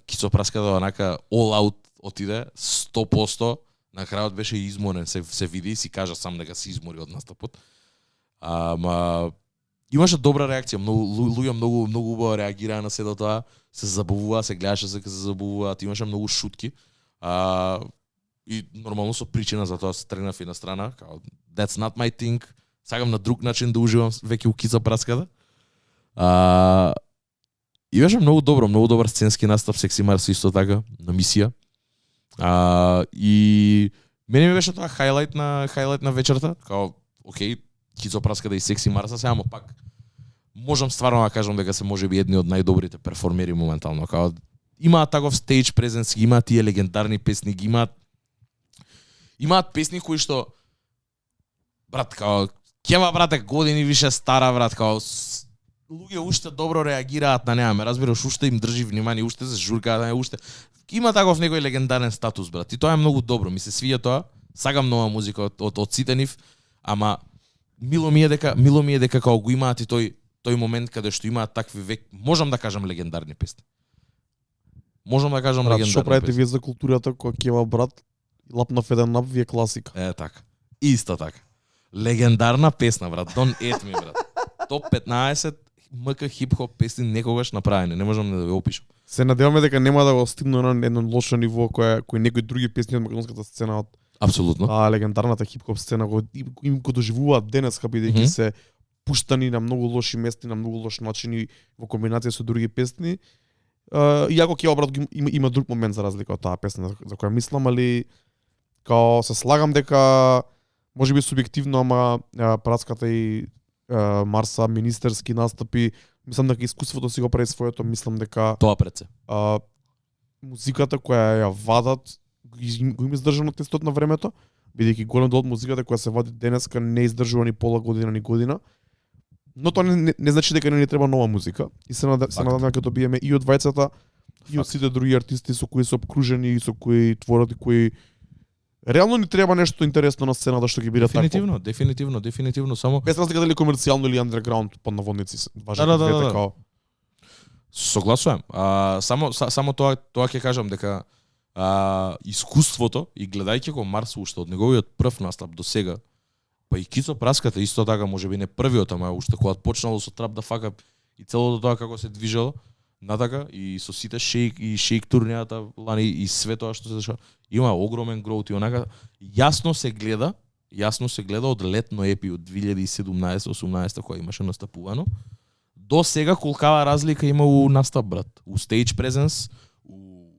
Кицо праската онака all out отиде 100%, на крајот беше изморен, се види и си кажа сам дека се измори од настапот. Ама имаше добра реакција, луѓе многу убаво реагираа на сето тоа, се забавуваа, се гледаше дека се забавуваат, имаше многу шутки. И нормално со причина за тоа се тргнав и на страна, као that's not my thing. Сакам на друг начин да уживам веќе у Кицо праската. И беше многу добар сценски настап, Секси Марс исто така, на мисија. И мене ми беше тоа хайлайт на вечерта, као окей, Кицо праската и Секси Марса, сега пак можам стварно да кажам дека се можеби едни од најдобрите перформери моментално, као имаат таков стейдж презенс, имаат тие легендарни песни, имаат песни кои што брат, као Кева брате години више стара брат, као луѓе уште добро реагираат на неа, ме разбираш, уште им држи внимание, уште се журкаат на неа, уште има таков некој легендарен статус брат. И тоа е многу добро, ми се свија тоа. Сагам нова музика од сите нив, ама мило ми е дека као го имаат и тој момент каде што имаат такви можам да кажам легендарни песни. Можам да кажам брат, легендарни. Што правите вие за културата која Кева брат лапнав еден нап, вие класика. Така. Исто така. Легендарна песна, брат. Don't eat me, брат. Топ 15 МК хип-хоп песни некогаш направени. Не можам да ве опишам. Се надеваме дека нема да го стигне на едно лошо ниво кој некои други песни од македонската сцена од апсолутно. Легендарната хип-хоп сцена им го доживуваат денеска бидејќи се пуштани на многу лоши места, на многу лош начин и во комбинација со други песни. Иако Кева брат има друг момент за разлика од таа песна за која мислам, али као се слагам дека можеби субјективно, ама праската и Марса министерски настапи, мислам дека искуството си го прави своето, мислам дека тоа пред се. Музиката која ја вадат го има издржано тестот на времето, бидејќи голем дел од музиката која се вади денеска не издржува ни пола година ни година. Но тоа не значи дека не ни треба нова музика. И се надевам дека добиеме и од вајцата, и од сите други артисти со кои се обкружени и со кои творат и кои реално ни треба нешто интересно на сцената што ги биде така. Дефинитивно, само без разлика дали комерцијално или андерграунд под наводници важат двете као. Согласувам. Само тоа ќе кажам дека искуството и гледајќи го Марс уште од неговиот прв настап до сега, па и Кицо праската исто така, можеби не првиот, ама уште кога почнало со трап да фака и целото тоа како се движело, натака и со сите шейк турнијата лани и све тоа што се дешава, има огромен гроут и онака јасно се гледа од летно епи од 2017-18 кога имаше настапувано до сега колкава разлика има у настап брат, у стейдж презенс, у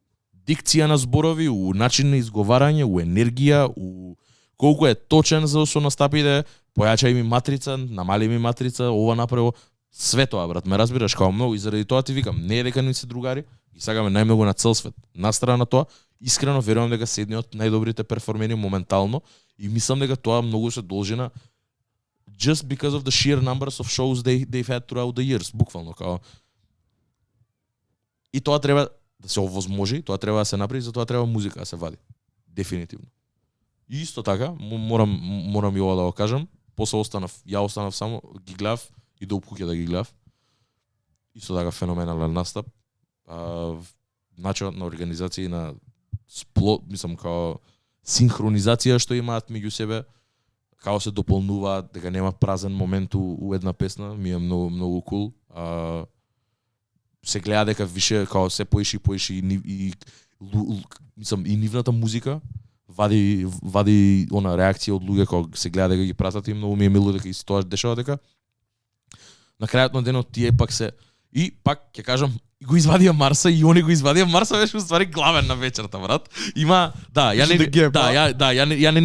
дикција на зборови, у начин на изговарање, у енергија, у колку е точен за со настапите, појачај ми матрица, намали ми матрица, ова направо, све тоа брат, ме разбираш као многу и заради тоа ти викам, не е дека ни се другари, и сагаме најмногу на цел свет. Настрана на тоа, искрено верувам дека се едни од најдобрите перформери моментално и мислам дека тоа многу се должи на just because of the sheer numbers of shows they've had throughout the years, буквално као. И тоа треба да се овозможи, тоа треба да се направи, за тоа треба музика да се вади. Дефинитивно. И исто така, морам и ова да го кажам, после ја останав само, ги гледав и до куќа да ги гледав. Исто така феноменален настап. Начинот на организација и на мислам као синхронизација што имаат меѓу себе, као се дополнуваат, дека нема празен момент у една песна, ми е многу кул. Се гледа дека више као се поише и мислам и нивната музика вади она реакција од луѓе кога се гледа дека ги пратат и многу ми е мило дека и тоа дешава дека на крајот на денот тие пак се И пак ќе кажам, го извадија Марса и они го извадија. Марса беше уствари главен на вечерта, брат. Има, да, ја не ја не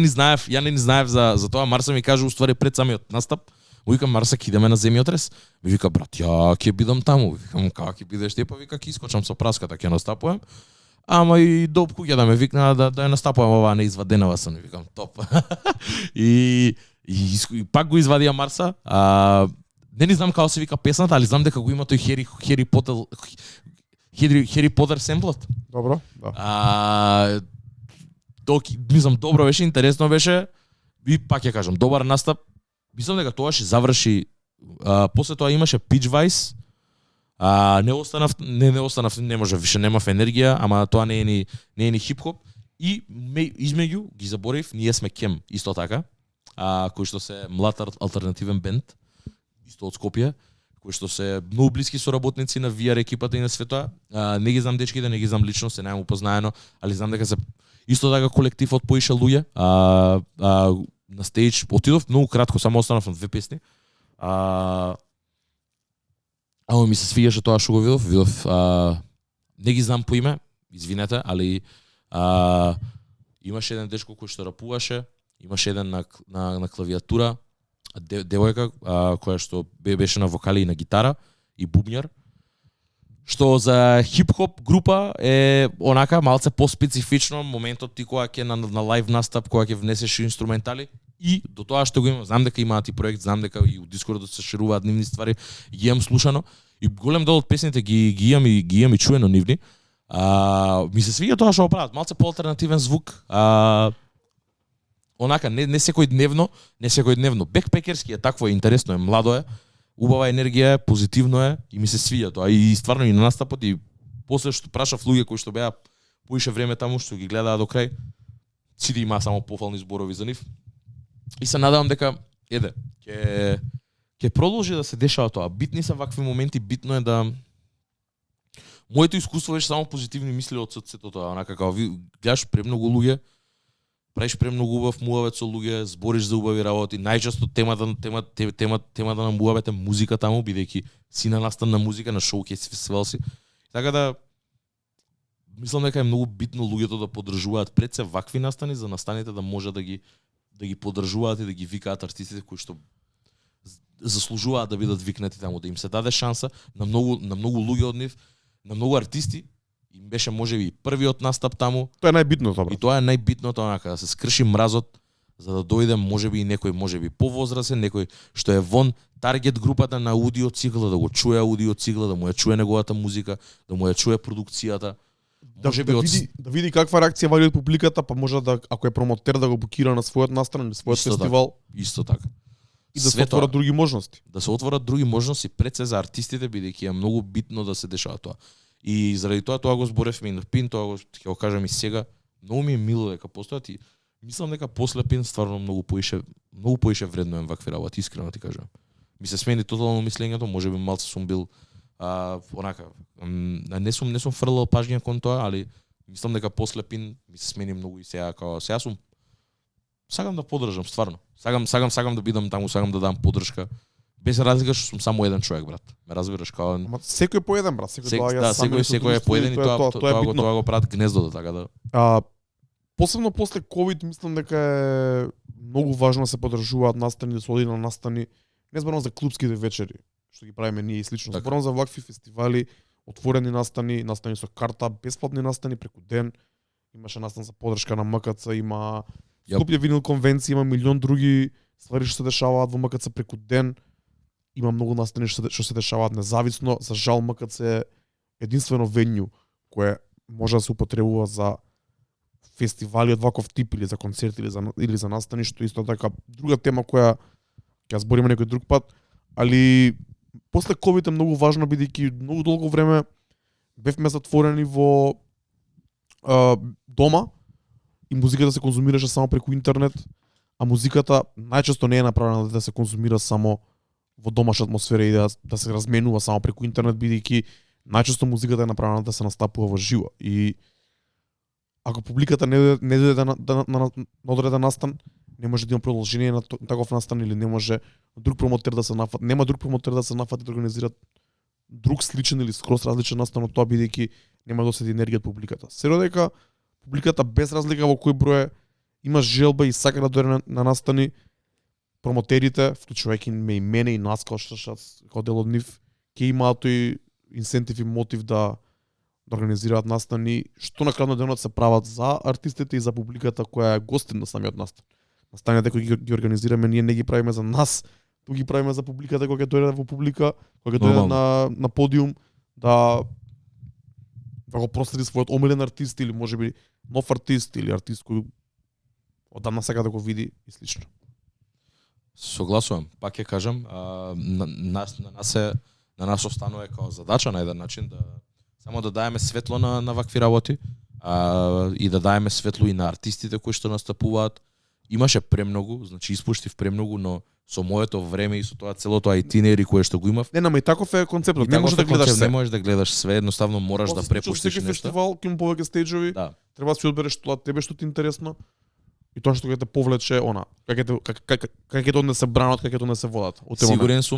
ни знаев за тоа. Марса ми каже уствари пред самиот настап. Му викам Марса ќе идеме на земјотрес. Ми вика брат, ја ќе бидам таму. Викам како ќе бидеш ти, па вика ќе искочам со праската, ќе настапувам. Ама и до куќа да ме викна да ја настапувам оваа неизваденава сам. Викам топ. и пак го извадија Марса. Не знам како се вика песната, али знам дека го има тој Хери Потер семплот. Добро, да. Мислам добро беше, интересно беше. И пак ја кажам, добар настап. Мислам дека тоа ќе заврши. После тоа имаше Pitch Vice. Не останав, не може више, немав енергија, ама тоа не е ни хип-хоп. И измеѓу ги заборив, ние сме Кем исто така, кој што се млад алтернативен бенд исто од Скопје, кои што се многу блиски соработници на VR екипата и на светот. Не ги знам дечките, не ги знам лично, се најам упознаено, али знам дека се исто така колектив од поише луѓе. На стејдж отидов многу кратко, само останав на 2 песни. Ама ми се свиѓаше тоа што го видов. Не ги знам по име, извинете, али имаше еден дечко кој што рапуваше, имаше еден на клавиатура, девојка која што беше на вокали и на гитара и бубњар, што за хип-хоп група е онака малце поспецифично моментот ти кога ќе на лайв настап, кога ќе внесеш инструментали. И до тоа што го имам, знам дека имаат и проект, знам дека и у Дискордот се шеруваат нивни ствари, ги имам слушано и голем дел од песните ги имам и чуено нивни. Ми се свиѓа тоа што го прават, малце поалтернативен звук. Онака не секојдневно. Бекпекерски е такво, е интересно, е младо е, убава енергија е, позитивно е и ми се свиѓа тоа. И стварно и на настапот и после што прашав луѓе кои што беа поише време таму што ги гледаа до крај, сите имаа само пофални зборови за нив. И се надевам дека ќе продолжи да се дешава тоа. Битни се вакви моменти, битно е да моето искуство беше само позитивни мисли од сето тоа, онака како гледаш премногу луѓе, правиш премногу убав муавет со луѓе, збориш за убави работи. Најчесто темата на муавет е музика таму, бидејќи си на настан на музика, на шоукейс фестивалси. Така да мислам дека е многу битно луѓето да поддржуваат пред се вакви настани, за настаните да може да ги поддржуваат и да ги викаат артистите кои што заслужуваат да бидат викнати таму, да им се даде шанса на многу луѓе од нив, на многу артисти. Им беше можеби првиот настап таму. Тоа е најбитното, брат. И тоа е најбитното, онака да се скрши мразот, за да дојде можеби и некој можеби повозрасен, некој што е вон таргет групата на аудио цикла, да го чуе аудио цикла, да му ја чуе неговата музика, да му ја чуе продукцијата. Да види каква реакција вали од публиката, па може да, ако е промотер, да го букира на својот настран или својот фестивал. Исто така. И да се отворат други можности. Да се отворат други можности пред се за артистите, бидејќи е многу битно да се дешава тоа. И заради тоа го зборевме и на Пин, тоа ќе го кажам и сега. Многу ми е мило дека постојат и мислам дека после Пин стварно многу поише вреднуем вакви работи, искрено ти кажам. Ми се смени тотално мислењето, можеби малце сум бил онака, не сум фрлал пажња кон тоа, али мислам дека после Пин ми се смени многу и сега сакам да поддржам стварно. Сакам да бидам таму, сакам да дам поддршка. Без разлика што сум само еден човек, брат. Ме разбираш као секој по еден, брат. Секој е по еден и тоа го прават гнездото, така да. Посебно после ковид мислам дека е многу важно да се поддржуваат настани, да се оди на настани. Не зборам за клубските вечери, што ги правиме ние и слично. Зборам за вакви фестивали, отворени настани со карта, бесплатни настани преку ден. Имаше настан за поддршка на МКЦ, има Скопје винил конвенција, има милион други ствари што се дешаваат во МКЦ преку ден. Има многу настани што се дешаваат независно. За жал МКЦ е единствено вењу кое може да се употребува за фестивали од ваков тип или за концерти или за настани, што исто така друга тема која ќе збориме некој друг пат, али после ковид е многу важно бидејќи многу долго време бевме затворени во дома и музиката се конзумираше само преку интернет, а музиката најчесто не е направена да се конзумира само во домашна атмосфера и да се разменува само преку интернет, бидејќи најчесто музиката е направена да се настапува во живо. И ако публиката не дојде на одреден настан, не може да има продолжение на таков настан или не може друг промотер да се нафати, нема друг промотер да се нафати да организира друг сличен или скрос различен настан од тоа бидејќи нема да осети енергија од публиката. Се додека публиката без разлика во кој број е, има желба и сака да дојде на настани, промотерите, вклучувајќи ме и мене и нас како како дел од нив, ќе имаат тој инсентив и мотив да организираат настани, што на крајот на денот се прават за артистите и за публиката која е гостин на самиот настан. Настаните кои ги организираме, ние не ги правиме за нас, туку ги правиме за публиката кога ќе дојде во публика, кога ќе дојде на подиум да го проследи својот омилен артист или можеби нов артист или артист кој одамна сака да го види и слично. Согласувам, пак ќе кажам, на нас останува како задача на еден начин да само да даеме светло на вакви работи, и да даеме светло и на артистите кои што настапуваат. Имаше премногу, значи испуштив премногу, но со моето време и со тоа целото ајтинери кое што го имав. Не, нама и таков е концептот. Не можеш да гледаш све. Не можеш да гледаш све, едноставно мораш да препуштиш нешто. Фестивал, ќе му повеќе стејџови. Да. Треба да си одбереш тоа тебе што ти е интересно. И тоа што ќе те повлече она, како ќе донесе бранот, како ќе донесе водата.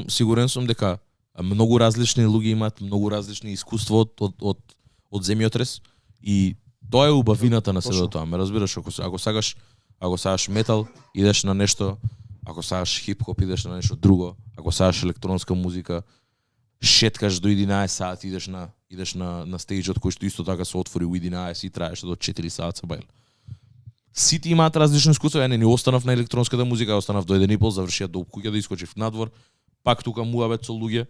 Сигурен сум дека многу различни луѓе имаат многу различни искуства од земјотрес и тоа е убавината на седо тоа. Ме разбираш, ако сакаш метал, идеш на нешто, ако сакаш хип-хоп, идеш на нешто друго, ако сакаш електронска музика, шеткаш до 11 сати, идеш на стејџот кој што исто така се отвори у 11 и траеше до 4 сати бајл. Сите имаат различни искуства, не останав на електронската музика, останав до 1:30, завршија до куќа да искочив надвор, пак тука муабет со луѓе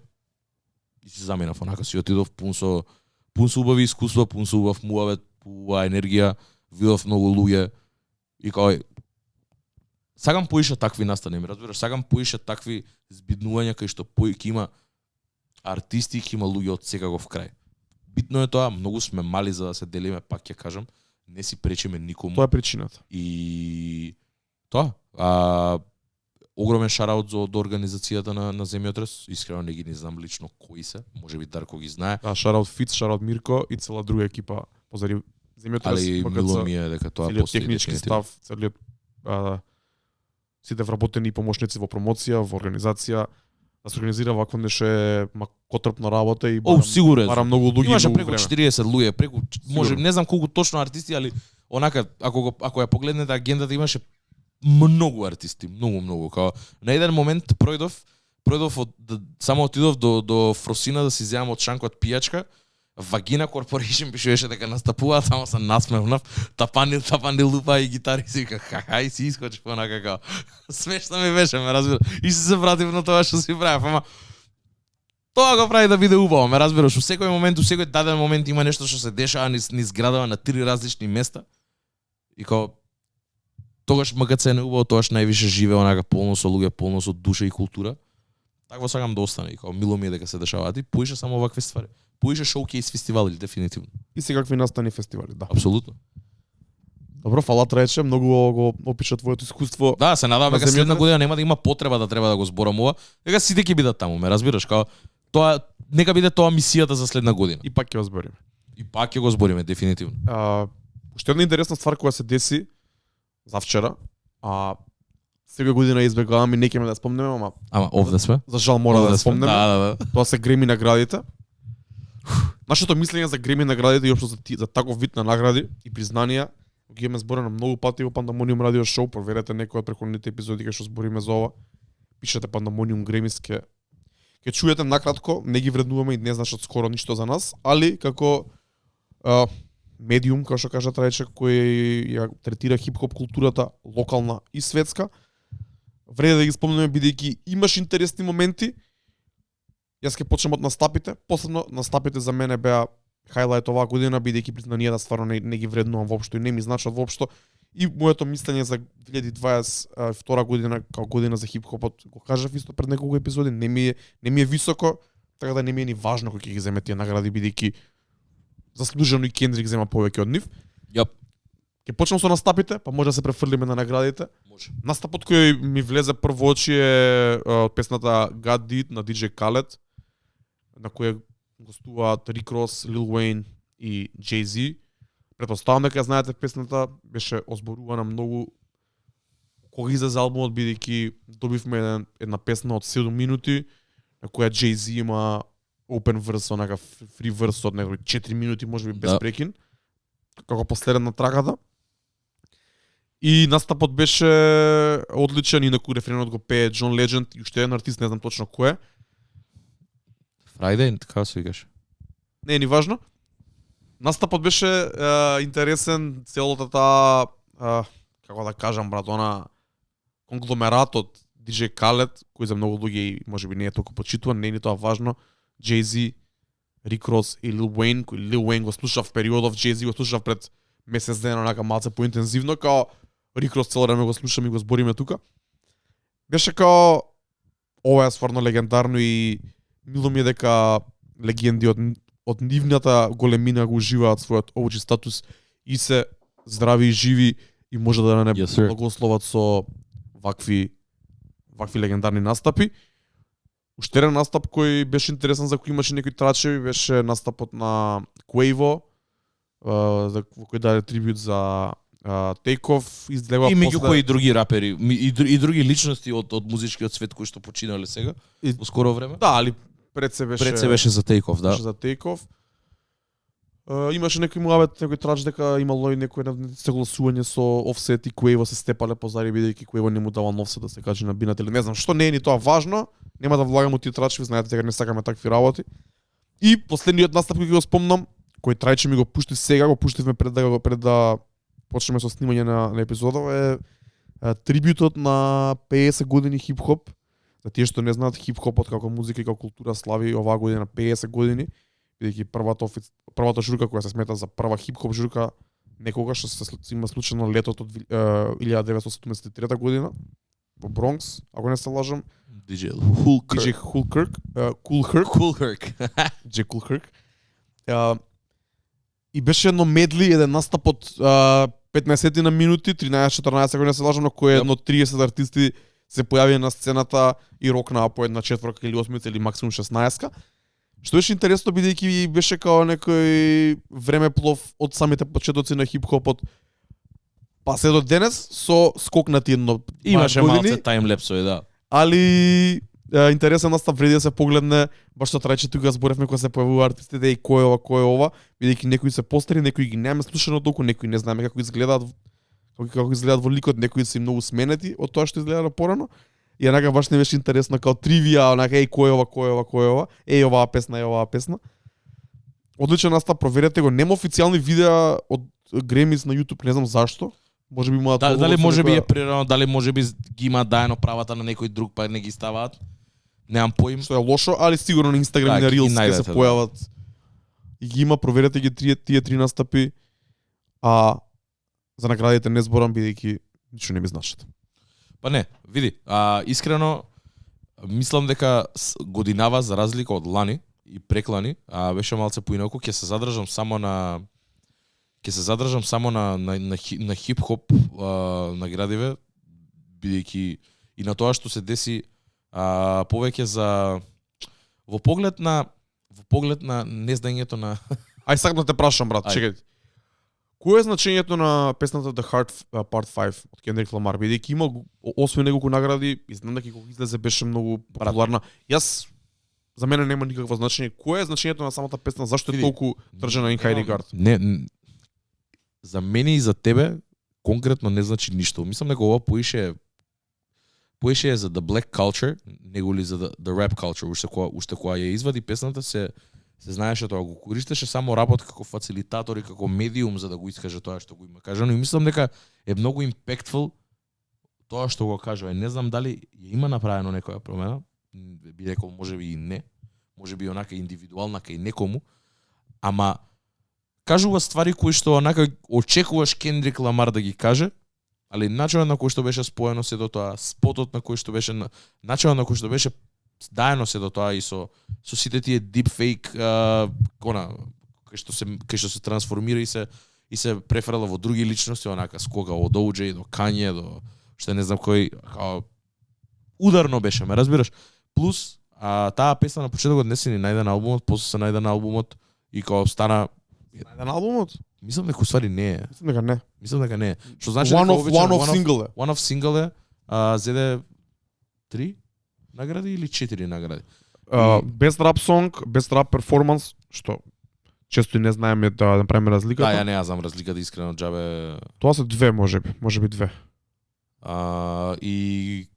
и се заминав онака, си отидов пун со убави искуства, пун со убав муабет, пуа енергија, видов многу луѓе и кај сакам поише такви настани, ме разбираш, сакам поише такви збиднувања кај што ќе има артисти, ќе има луѓе од секаков крај. Битно е тоа, многу сме мали за да се делиме, пак ќе кажам, не си пречиме никому. Тоа е причината. И тоа, огромен шараут до организацијата на земјотрес, искрено не знам лично кои се, можеби Дарко ги знае. Да, шараут Фиц, шараут Мирко и цела друга екипа позади земјотрес. Али мило ми е дека тоа постои технички став, целиот сите вработени помошници во промоција, во организација, да се организира вакво нешто е котрпна работа и бара многу луѓе. Имаше преку 40 луѓе, преку може не знам колку точно артисти, али онака ако ја погледнете агендата имаше многу артисти, многу. Као на еден момент пројдов само отидов до Фросина да си земам од шанкот пијачка. Вагина Корпорейшн пишуваше дека настапуваат, само се насмевнав, тапани лупа и гитари си вика хај си искочи онака како смешно ми беше, ме разбира. И се вратив на тоа што си правев, ама тоа го прави да биде убаво, ме разбираш, у секој момент, у секој даден момент има нешто што се дешава низ градова на 3 различни места. И како тогаш МГЦ не убаво, тогаш највише живее онака полно со луѓе, полно со душа и култура. Такво сакам да остане и како мило ми е дека се дешаваат и поише само вакви ствари. Поише шоукейс фестивали, дефинитивно. И секакви настани фестивали, да. Апсолутно. Добро, фала Трајче, многу го опиша твоето искуство. Да, се надевам дека следна година нема да има потреба да треба да го зборам ова, дека сите ќе бидат таму, ме разбираш, како тоа нека биде тоа мисијата за следна година. И пак ќе го збориме. И пак ќе го збориме дефинитивно. Уште една интересна ствар која се деси завчера, секоја година избегаваме и не ќе да спомнеме, ама овде сме. За жал мора да спомнеме. Да. Тоа се Греми наградите. Нашето мислење за Греми наградите и општо за таков вид на награди и признанија ги имаме зборено многу пати во Пандамониум радио шоу, проверете некои од претходните епизоди кај што збориме за ова. Пишете Пандамониум Гремиске. Ќе чуете накратко, не ги вреднуваме и не значат скоро ништо за нас, али како медиум, како што кажа Трајче, кој ја третира хип-хоп културата локална и светска, вреди да ги спомнеме бидејќи имаш интересни моменти. Јас ќе почнем од настапите. Последно настапите за мене беа хайлайт оваа година, бидејќи признанијата стварно не ги вреднувам воопшто и не ми значат воопшто. И моето мислење за 2022 година како година за хип-хопот, го кажав исто пред неколку епизоди, не ми е високо, така да не ми е ни важно кој ќе ги земе тие награди, бидејќи заслужено и Кендрик зема повеќе од нив. Јап. Ќе почнем со настапите, па може да се префрлиме на наградите. Може. Настапот кој ми влезе прво очи е од песната God Did на DJ Khaled, на која гостуваат Рик Рос, Лил Уейн и Jay-Z. Претпоставам дека знаете песната, беше озборувана многу кога излезе албумот, бидејќи добивме една песна од 7 минути, на која Jay-Z има open verse, онака free verse од некои 4 минути, можеби без Да. прекин, како последен на трагата. И настапот беше одличен, инаку рефренот го пее Джон Ледженд и уште еден артист, не знам точно кој е. Friday, така се викаш. Не е ни важно. Настапот беше интересен, целата таа како да кажам, брат, она конгломератот DJ Khaled, кој за многу луѓе можеби не е толку почитуван, не е ни тоа важно. Jay-Z, Rick Ross и Lil Wayne, кој Lil Wayne го слушав периодов, Jay-Z го слушав пред месец дена, онака малце поинтензивно, као Rick Ross цело време го слушам и го збориме тука. Беше као ова е стварно легендарно и мило ми е дека легенди од нивната големина го уживаат својот OG статус и се здрави и живи и може да не Yes, sir. благословат со вакви легендарни настапи. Уште еден настап кој беше интересен, за кој имаше некои трачеви, беше настапот на Quavo, во кој даде трибют за Takeoff, излегува И меѓу после... кои други рапери, и други личности од музичкиот свет кои што починале сега во скоро време. Да, али пред се беше за Takeoff, да. беше за Takeoff. Имаше некој муабет, некој трач дека имало и некој согласување со Offset и Quavo се степале позади бидејќи Quavo не му дава Offset да се каже на бинат или не знам што, не е ни тоа важно. Нема да влагам у тие трачеви, знаете дека не сакаме такви работи. И последниот настап кој го спомнам, кој трајче ми го пушти сега, го пуштивме пред да почнеме со снимање на епизодава, е трибутот на 50 години хип-хоп. За тие што не знаат, хип-хопот како музика и како култура слави оваа година 50 години, бидејќи првата журка која се смета за прва хип-хоп журка некогаш се има случено летот од 1973 година во Бронкс, ако не се лажам. DJ Hulk. DJ Cool Herc. DJ Cool Herc. И беше едно медли, еден настап од 15 на минути, 13-14 ако не се лажам, на кој едно 30 артисти се појавија на сцената и рокнаа по една четворка или осмица или максимум 16-ка. Што беше интересно бидејќи беше као некој времеплов од самите почетоци на хип-хопот па се до денес со скок на едно Имаше години, малце таймлепсови, да. али интересен настап, вреди да се погледне, баш што трајче тука зборевме кога се појавува артистите и кој е ова, бидејќи некои се постари, некои ги немаме слушано толку, некои не знаеме како изгледаат во ликот, некои се многу сменети од тоа што изгледало порано. И онака баш не беше интересно као тривија, онака кој е ова, оваа песна. Одличен настап, проверете го. Нема официјални видеа од Гремис на YouTube, не знам зашто. Можеби имаат Дали можеби е прерано, дали можеби ги има даено правата на некој друг па не ги ставаат. Немам поим. Што е лошо, али сигурно на Инстаграм и на Reels ќе се појават. И ги има, проверете ги тие три настапи. А за наградите не зборам бидејќи ништо не ми значат. Па не, види, искрено мислам дека годинава за разлика од лани и преклани, беше малце поинаку, ќе се задржам само на хип-хоп наградиве, бидејќи и на тоа што се деси повеќе за во поглед на незнаењето на Ај сакам да те прашам, брат, чекај. Кој е значењето на песната The Heart Part 5 од Kendrick Lamar, бидејќи има освен неколку награди, и знам дека кога излезе беше многу популарна. Јас за мене нема никакво значење. Кој е значењето на самата песна? Зашто е толку држана in high regard? Не, за мене и за тебе конкретно не значи ништо. Мислам дека ова поише е за the black culture, неголи за the rap culture. Уште кога ја извади песната се знаеше тоа, го користеше само рапот како фацилитатор и како медиум за да го искаже тоа што го има кажано, и мислам дека е многу impactful тоа што го кажува. Не знам дали ја има направено некоја промена, би рекол можеби и не, можеби онака индивидуална кај некому, ама кажува ствари кои што онака очекуваш Kendrick Lamar да ги каже, али начинот на кој што беше споено се до тоа, спотот на кој што беше, начинот на кој што беше даено се до тоа и со сите тие deepfake кој што се трансформира и се префрла во други личности, онака скога од OJ до Kanye до што не знам кој, ударно беше, ме разбираш? Плюс таа песна на почетокот не се ни најде на албумот, после се најде на албумот и кога стана Најде на албумот? Мислам дека уствари не е. Мислам дека не. Што значи One of single е. One of single е, зеде 3 награди или 4 награди. Без рап сонг, без рап перформанс, што често и не знаеме да направиме разликата. Да, ја не ја знам разликата искрено џабе. Тоа се две можеби две. И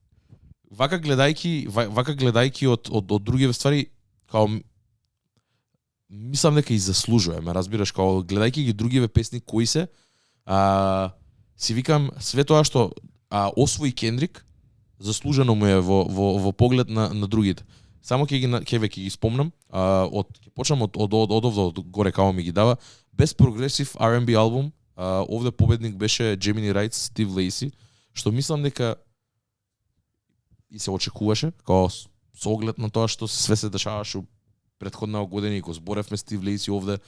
вака гледајки од други ствари, као мислам дека и заслужуваме, разбираш, као гледајки ги другиве песни кои се, си викам све тоа што освои Кендрик, заслужено му е во поглед на другите. Само ќе ги спомнам, ќе почнам од овде горе као ми ги дава. Без прогресив R&B албум, овде победник беше Gemini Rights, Стив Лейси, што мислам дека и се очекуваше, као со оглед на тоа што све се дешаваше претходна година и го зборевме Стив Лейси овде,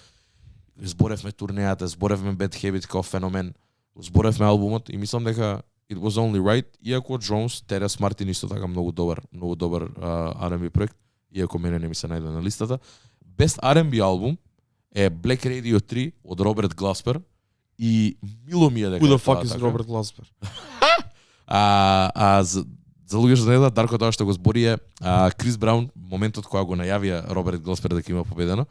зборевме турнејата, зборевме Bad Habit као феномен, зборевме албумот и мислам дека it was only right, иако Jones, Терес Мартин исто така многу добар R&B проект, иако мене не ми се најде на листата. Best R&B албум е Black Radio 3 од Роберт Гласпер и мило ми е дека Who the fuck is Роберт Гласпер? За луѓе што не знаат, Дарко тоа што го збори е Крис Браун, моментот кога го најавија Роберт Гласпер дека има победено.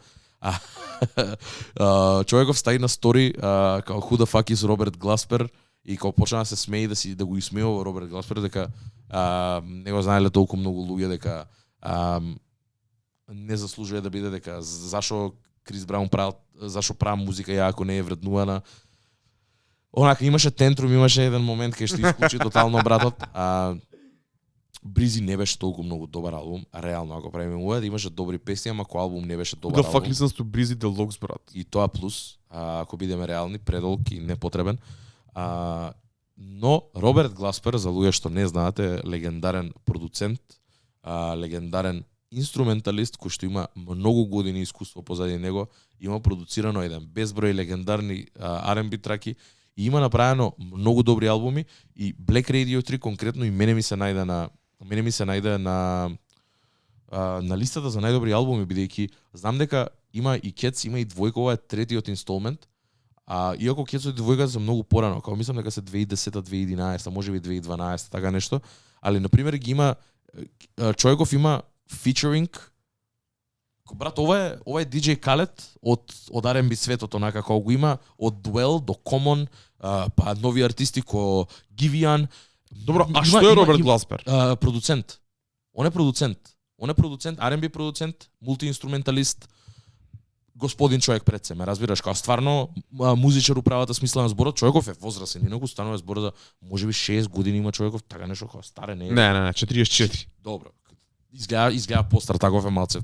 Човеков стаи на стори као Who the fuck is Роберт Гласпер и кога почна да се смее да го исмеува Роберт Гласпер дека не го знаеле толку многу луѓе дека не заслужува да биде, дека зашо Крис Браун зашо прави музика ја ако не е вреднувана. Онака имаше тентрум, имаше еден момент кај што исклучи тотално братот. Бризи не беше толку многу добар албум, реално ако правиме уед, имаше добри песни, ама кој албум не беше добар албум. The fuck listens to Breezy Deluxe, брат. И тоа плюс, ако бидеме реални, предолг и непотребен. Но Роберт Гласпер, за луѓе што не знаате, легендарен продуцент, легендарен инструменталист кој што има многу години искуство позади него, има продуцирано еден безброј легендарни R&B траки и има направено многу добри албуми и Black Radio 3 конкретно и мене ми се најде на листата за најдобри албуми, бидејќи знам дека има и Кец, има и Двојка, ова е третиот инсталмент. Иако Кецот и Двојката се многу порано, како мислам дека се 2010, 2011, можеби 2012, така нешто, али на пример ги има човеков има фичеринг. Брат, ова е DJ Khaled од R&B светот, онака како го има од Dwell до Common, па нови артисти ко Giveon. Добро, што е Роберт Гласпер? Продуцент. Он е продуцент, R&B продуцент, мултиинструменталист, господин човек пред се, ме разбираш, као стварно музичар управата смисла на зборот, човеков е возрасен, инаку станува збор за можеби 6 години има човеков, така нешто као старе не е. Не, 44. Добро. Изгледа постар, таков е малце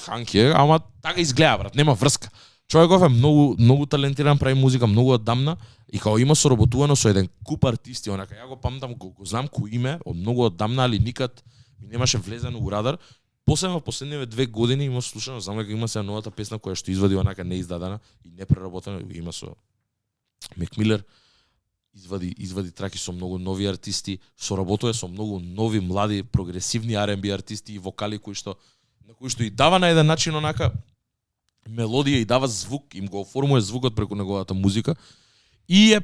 ханки, ама така изгледа, брат, нема врска. Човеков е многу талентиран, прави музика многу оддамна и као има соработувано со еден куп артисти, онака ја го памтам, го знам кој име, од многу оддамна, али никад ми немаше влезено у радар. Посебно последниве 2 години има слушано, знам дека има се новата песна која што извади онака неиздадена и непреработена, има со Мек Милер, извади траки со многу нови артисти, соработува со многу нови млади прогресивни R&B артисти и вокали кои што и дава на еден начин онака мелодија и дава звук, им го оформува звукот преку неговата музика и е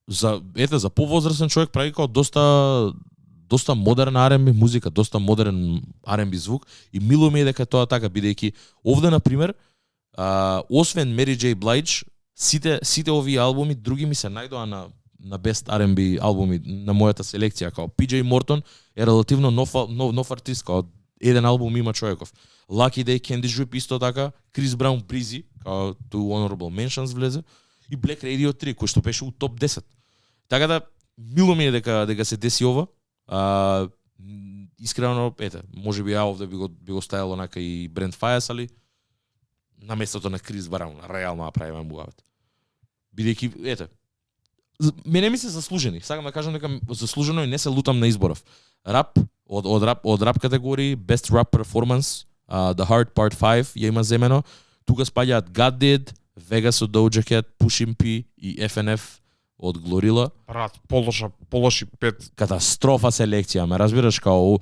за повозрасен човек прави као доста модерна R&B музика, доста модерен R&B звук и мило ми е дека тоа така, бидејќи овде на пример освен Mary J. Blige сите овие албуми други ми се најдоа на Best R&B албуми на мојата селекција, као PJ Morton е релативно нов артист, као еден албум има човеков. Lucky Day, Candy Drip исто така, Крис Браун, Breezy, као Two Honorable Mentions влезе и Black Radio 3 кој што беше у топ 10. Така да мило ми е дека се деси ова. Искрено, можеби ја овде би го ставил онака и Брент Фајас, али на местото на Крис Браун, реално направиме муавет. Бидејќи, мене ми се заслужени. Сакам да кажам дека заслужено и не се лутам на изборов. Рап, од рап категории, Best Rap Performance, The Hard Part 5 ја има земено. Тука спаѓаат God Did, Vegas од Doja Cat, Pushin P и FNF од Glorilla. Брат, полоши 5. Катастрофа селекција, ме разбираш, као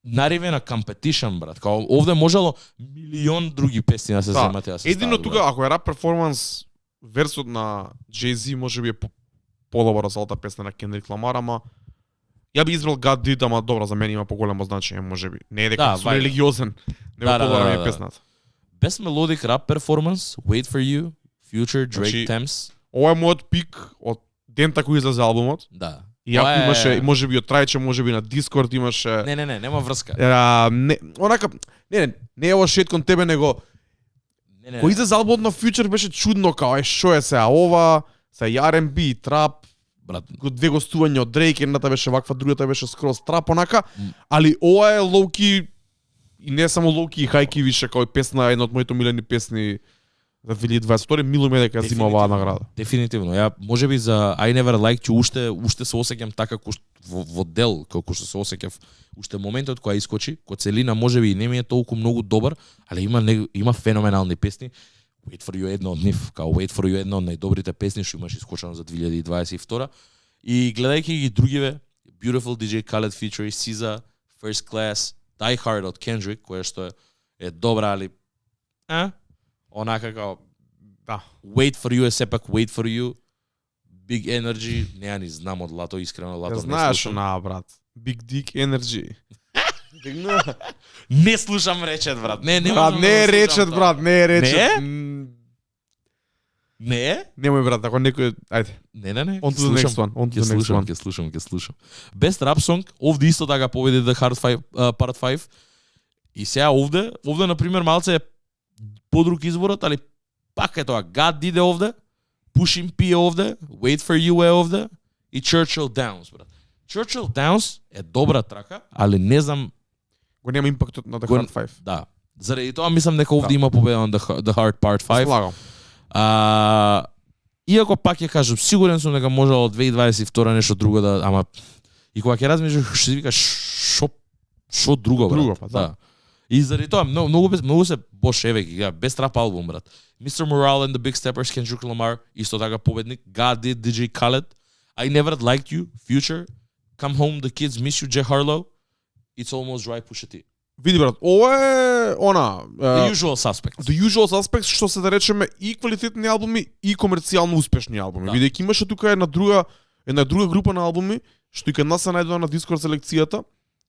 наривена competition, брат. Као овде можело милион други песни да се земат и да се едино стават, тука, ако е рап перформанс, версот на Jay-Z можеби е подобар од цялата песна на Kendrick Lamar, ама Ја би избрал God Did, ама добро, за мене има поголемо значење, можеби. Не е дека Да, сум вајда. религиозен, него подобро ми е песната. Best melodic rap performance, Wait for You, Future, Drake, Значи, Thames. Ова е мојот пик од дента кој излезе албумот. Да. Иако Ова е- имаше, можеби од Трајче, можеби на Discord имаше... Не, нема врска. Не, онака, не е ова шет кон тебе, него Не. кој излезе албумот на Future беше чудно, као шо е сега ова, сега и R&B, трап, Брат, две гостувања од Дрейк, едната беше ваква, другата беше скроз трап, онака, али ова е лоуки, и не само лоуки, и хајки више, као и песна, една од моите милени песни за 2022, мило ме дека зима оваа награда. дефинитивно. Ја можеби за I Never Liked You уште се осеќам така во дел како што се осеќав уште моментот кога искочи, кога целина можеби и не ми е толку многу добар, али има феноменални песни. Wait for You е една од нив, као Wait for You е една од најдобрите песни што имаш искочено за 2022. И гледајќи ги другиве, Beautiful DJ Khaled featuring SZA, First Class, Die Hard од Kendrick, која што е добра, али онака као Да. Wait for You е сепак Wait for You, Big Energy, не ја ни знам од Лато, искрено Лато Ја не знаеш слушам. она, брат. Big Dick Energy. Не слушам речет, брат. Не Брат, можам не да е го речет, слушам тоа. брат, не е речет. Не? М, Не е? Немој, брат, ако некој... Ајде. Не. On to the next one. On to Ќе the next one. слушам. Best rap song, овде исто така победи The Hard Five, Part 5. И сега овде на пример малце е подруг изборот, али пак е тоа God Did е овде, Pushing P е овде, Wait for You е овде и Churchill Downs, брат. Churchill Downs е добра трака, али не знам, Го нема импактот на The Го- Hard Five. да. Заради тоа мислам дека овде Да. има победа на The Hard Part 5. Слагам. Иако пак ќе кажам, сигурен сум дека можело од 2022 нешто друго да, ама и кога ќе размислиш, што си викаш шо друго, брат. Друго, па, да. И заради тоа многу се бошеве ги, без рап албум, брат. Mr. Morale and the Big Steppers, Kendrick Lamar, исто така победник. God Did, DJ Khaled, I Never Liked You, Future, Come Home, The Kids Miss You, Jack Harlow, It's Almost Right, Pusha T. Види, брат, ова е она... The Usual Suspects. The Usual Suspects, што се да речеме и квалитетни албуми и комерцијално успешни албуми. Да. Бидејќи имаше тука една друга група на албуми што и кај нас се најдува на Discord селекцијата,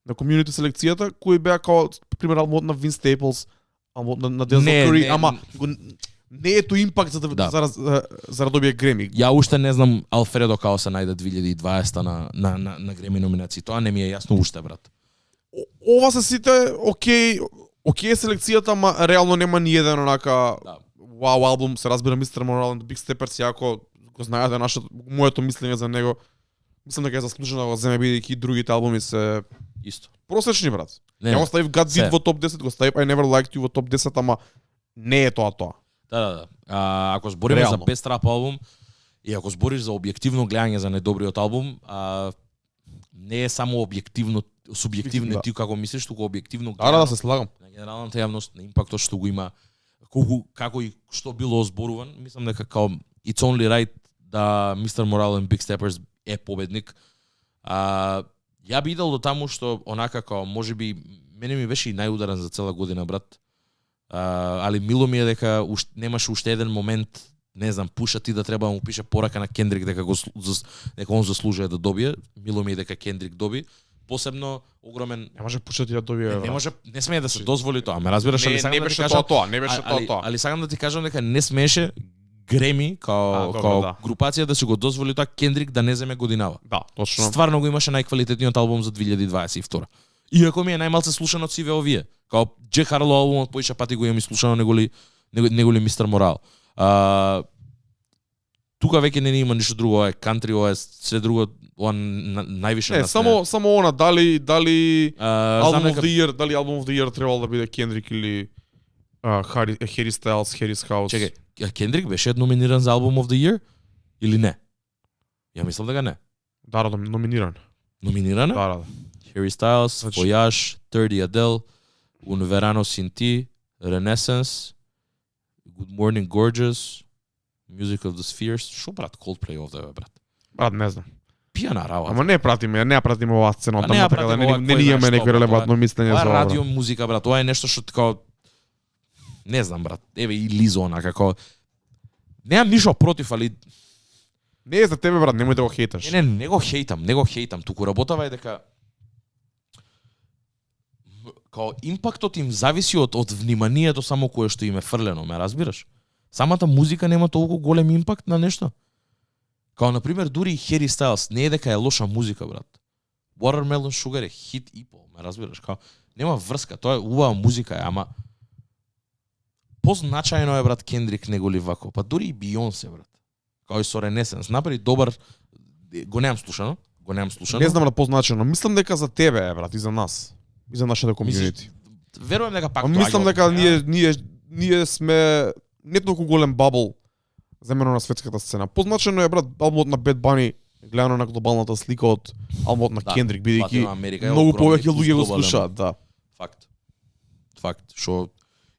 на комјунити селекцијата, кои беа као пример албумот на Vince Staples, албумот на Denzel Не, Curry, не, ама не е тој импакт за Да. да добие Греми. Ја уште не знам Алфредо као се најде 2020 на Греми номинации. Тоа не ми е јасно уште, брат. Ова се сите окей селекцијата, ама реално нема ни еден онака Да. вау албум, се разбира Mr. Morale and the Big Steppers, јако го знаете моето мислење за него. Мислам дека е заслужено да го земе бидејќи другите албуми се Исто. просечни, брат. Не, Ја го ставив God се. Did во топ 10, го ставив I Never Liked You во топ 10, ама не е тоа. Да. Ако збориме Реално. за best rap албум и ако збориш за објективно гледање за најдобриот албум, не е само објективно, субјективно Да. ти како мислиш, туку објективно Да, се слагам. на генералната јавност, на импактот што го има, како и што било озборуван, мислам дека као It's Only Right да Mr. Morale and Big Steppers е победник. Ја би идел до таму што онака као можеби мене ми беше и најударен за цела година, брат. Али мило ми е дека немаше уште еден момент, не знам, Пуша ти да треба да му пише порака на Кендрик дека дека он заслужува да добие. Мило ми е дека Кендрик доби. Посебно огромен Не може пушати да добие. не може, не смее да се дозволи тоа. Ме разбираш, али сакам не да ти беше кажам, тоа, не беше тоа. али сакам да ти кажам дека не смееше Греми као добро, да. групација да си го дозволи тоа Кендрик да не земе годинава. Да, точно. Стварно го имаше најквалитетниот албум за 2022. Иако ми е најмалце слушан од сиве овие. Као Джек Харло албумот поише пати го имам и слушано неголи Мистер Морал. Тука веќе не има ништо друго, ова е кантри, ова е све друго, ова највише Не, нас само она дали знам Album of дека the Year, дали Album of the Year требало да биде Kendrick или Harry Styles, Harry's House. Чекај, Кендрик беше номиниран за Album of the Year или не? Ја мислам дека не. Да, номиниран. Номинирана? Да. Harry Styles, Значи- Voyage, 30 Adele, Un Verano Sin Ti, Renaissance, Good Morning Gorgeous, Music of the Spheres. Шо брат Coldplay овде бе, брат? Брат, не знам. Пијана работа. Ама не пратиме оваа сцена, А не ја така да пратиме ова, не кој ни знае имаме што, некој брат, релевантно мислење Ова за е ова. радио музика, брат. Ова е нешто што така не знам, брат. Еве и Лизо, она како немам ништо против, али Не е за тебе брат, немој да го хейташ. Не го хейтам, туку работава е дека као импактот им зависи од вниманието само кое што им е фрлено, ме разбираш? Самата музика нема толку голем импакт на нешто. Као на пример дури и Harry Styles не е дека е лоша музика, брат. Watermelon Sugar е хит и пол, ме разбираш? Као нема врска, тоа е убава музика, ама позначајно е брат Кендрик него ли вако, па дури и Бионсе брат. Као и со Ренесенс, направи добар, го немам слушано. Не знам да позначено, мислам дека за тебе е брат и за нас. И за нашата комјунити. Верувам дека пак мислам дека ние сме не толку голем бабл земено на светската сцена. Позначено е брат албумот на Bad Bunny гледано на глобалната слика од албумот на Кендрик, бидејќи многу повеќе луѓе го слушаат, да. Факт. Што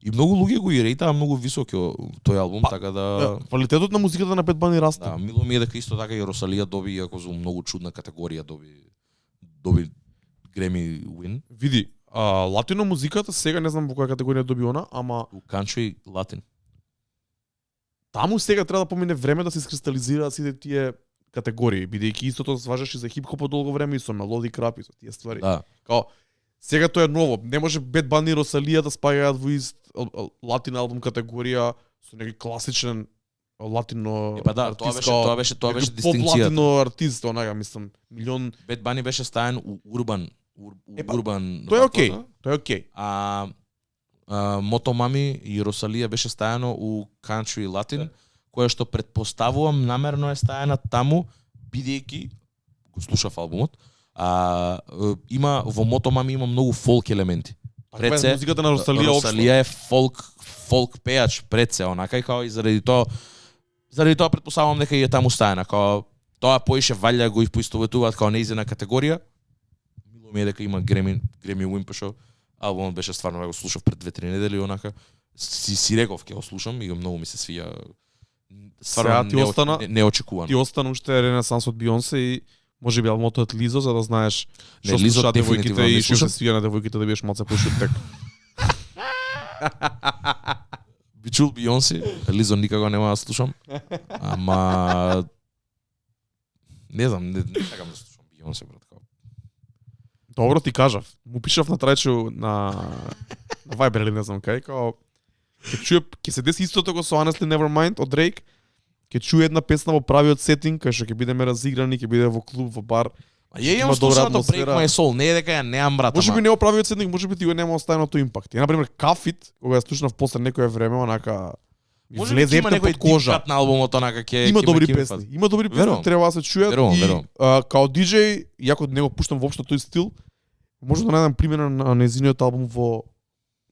и многу луѓе го и рейтаа многу високи тој албум, така да квалитетот на музиката на Bad Bunny расте. Да, мило ми е дека исто така и Росалија доби, иако за многу чудна категорија доби Греми win. Види, латино музиката сега не знам во која категорија доби она, ама Country Latin. Таму сега треба да помине време да се искристализираат сите тие категории, бидејќи истото се важеше за хип-хоп долго време и со мелоди крап и со тие ствари. Да. Као сега тоа е ново. Не може Bad Bunny и Росалија да спаѓаат во ист латин албум категорија со некој класичен латино па да, тоа беше дистинкцијата. Поп-латино артист, онага мислам, милион Bad Bunny беше стаен у урбан. Тоа е окей. Тоа е окей. Мотомами и Росалија беше стаено у Country Latin, кое што предпоставувам намерно е стаена таму, бидејќи го слушав албумот. Има во Мотомами има многу фолк елементи. Пред се музиката на Росалија е фолк пејач пред се, онака и као и заради тоа предпоставувам дека и е таму стаена, као тоа поише валја го поистоветуваат као неизена категорија. Мило ми е дека има Греми win, пошо албумот беше стварно, го слушав пред 2-3 недели, онака си реков ќе го слушам и многу ми се свија. Стварно неочекувано. Ти остана уште Ренесанс од Бионсе и можеби албумот од Лизо, за да знаеш што слушаат девојките и што се свија на девојките да бидеш малце пошутек. Би чул Бионсе, Лизо никако нема да слушам. Ама не знам, не сакам да слушам Бионсе, брат. Добро ти кажав. Му пишав на трајчу на Viber или не знам кај, као ќе се деси истото како со Honestly Nevermind од Drake. Ќе чуе една песна во правиот сетинг, кај што ќе бидеме разиграни, ќе биде во клуб, во бар. Ја имам слушано Break My Soul, не е дека ја немам брат. Можеби не во правиот сетинг, можеби ти го нема оставеното импакт. Ја на пример Кафит, кога ја слушнав после некое време, онака влезе епте под кожа на албумот, онака ќе има добри песни. Има добри песни, треба да се чујат и као диџеј, јако не го пуштам воопшто тој стил, може да најдам пример на нејзиниот албум во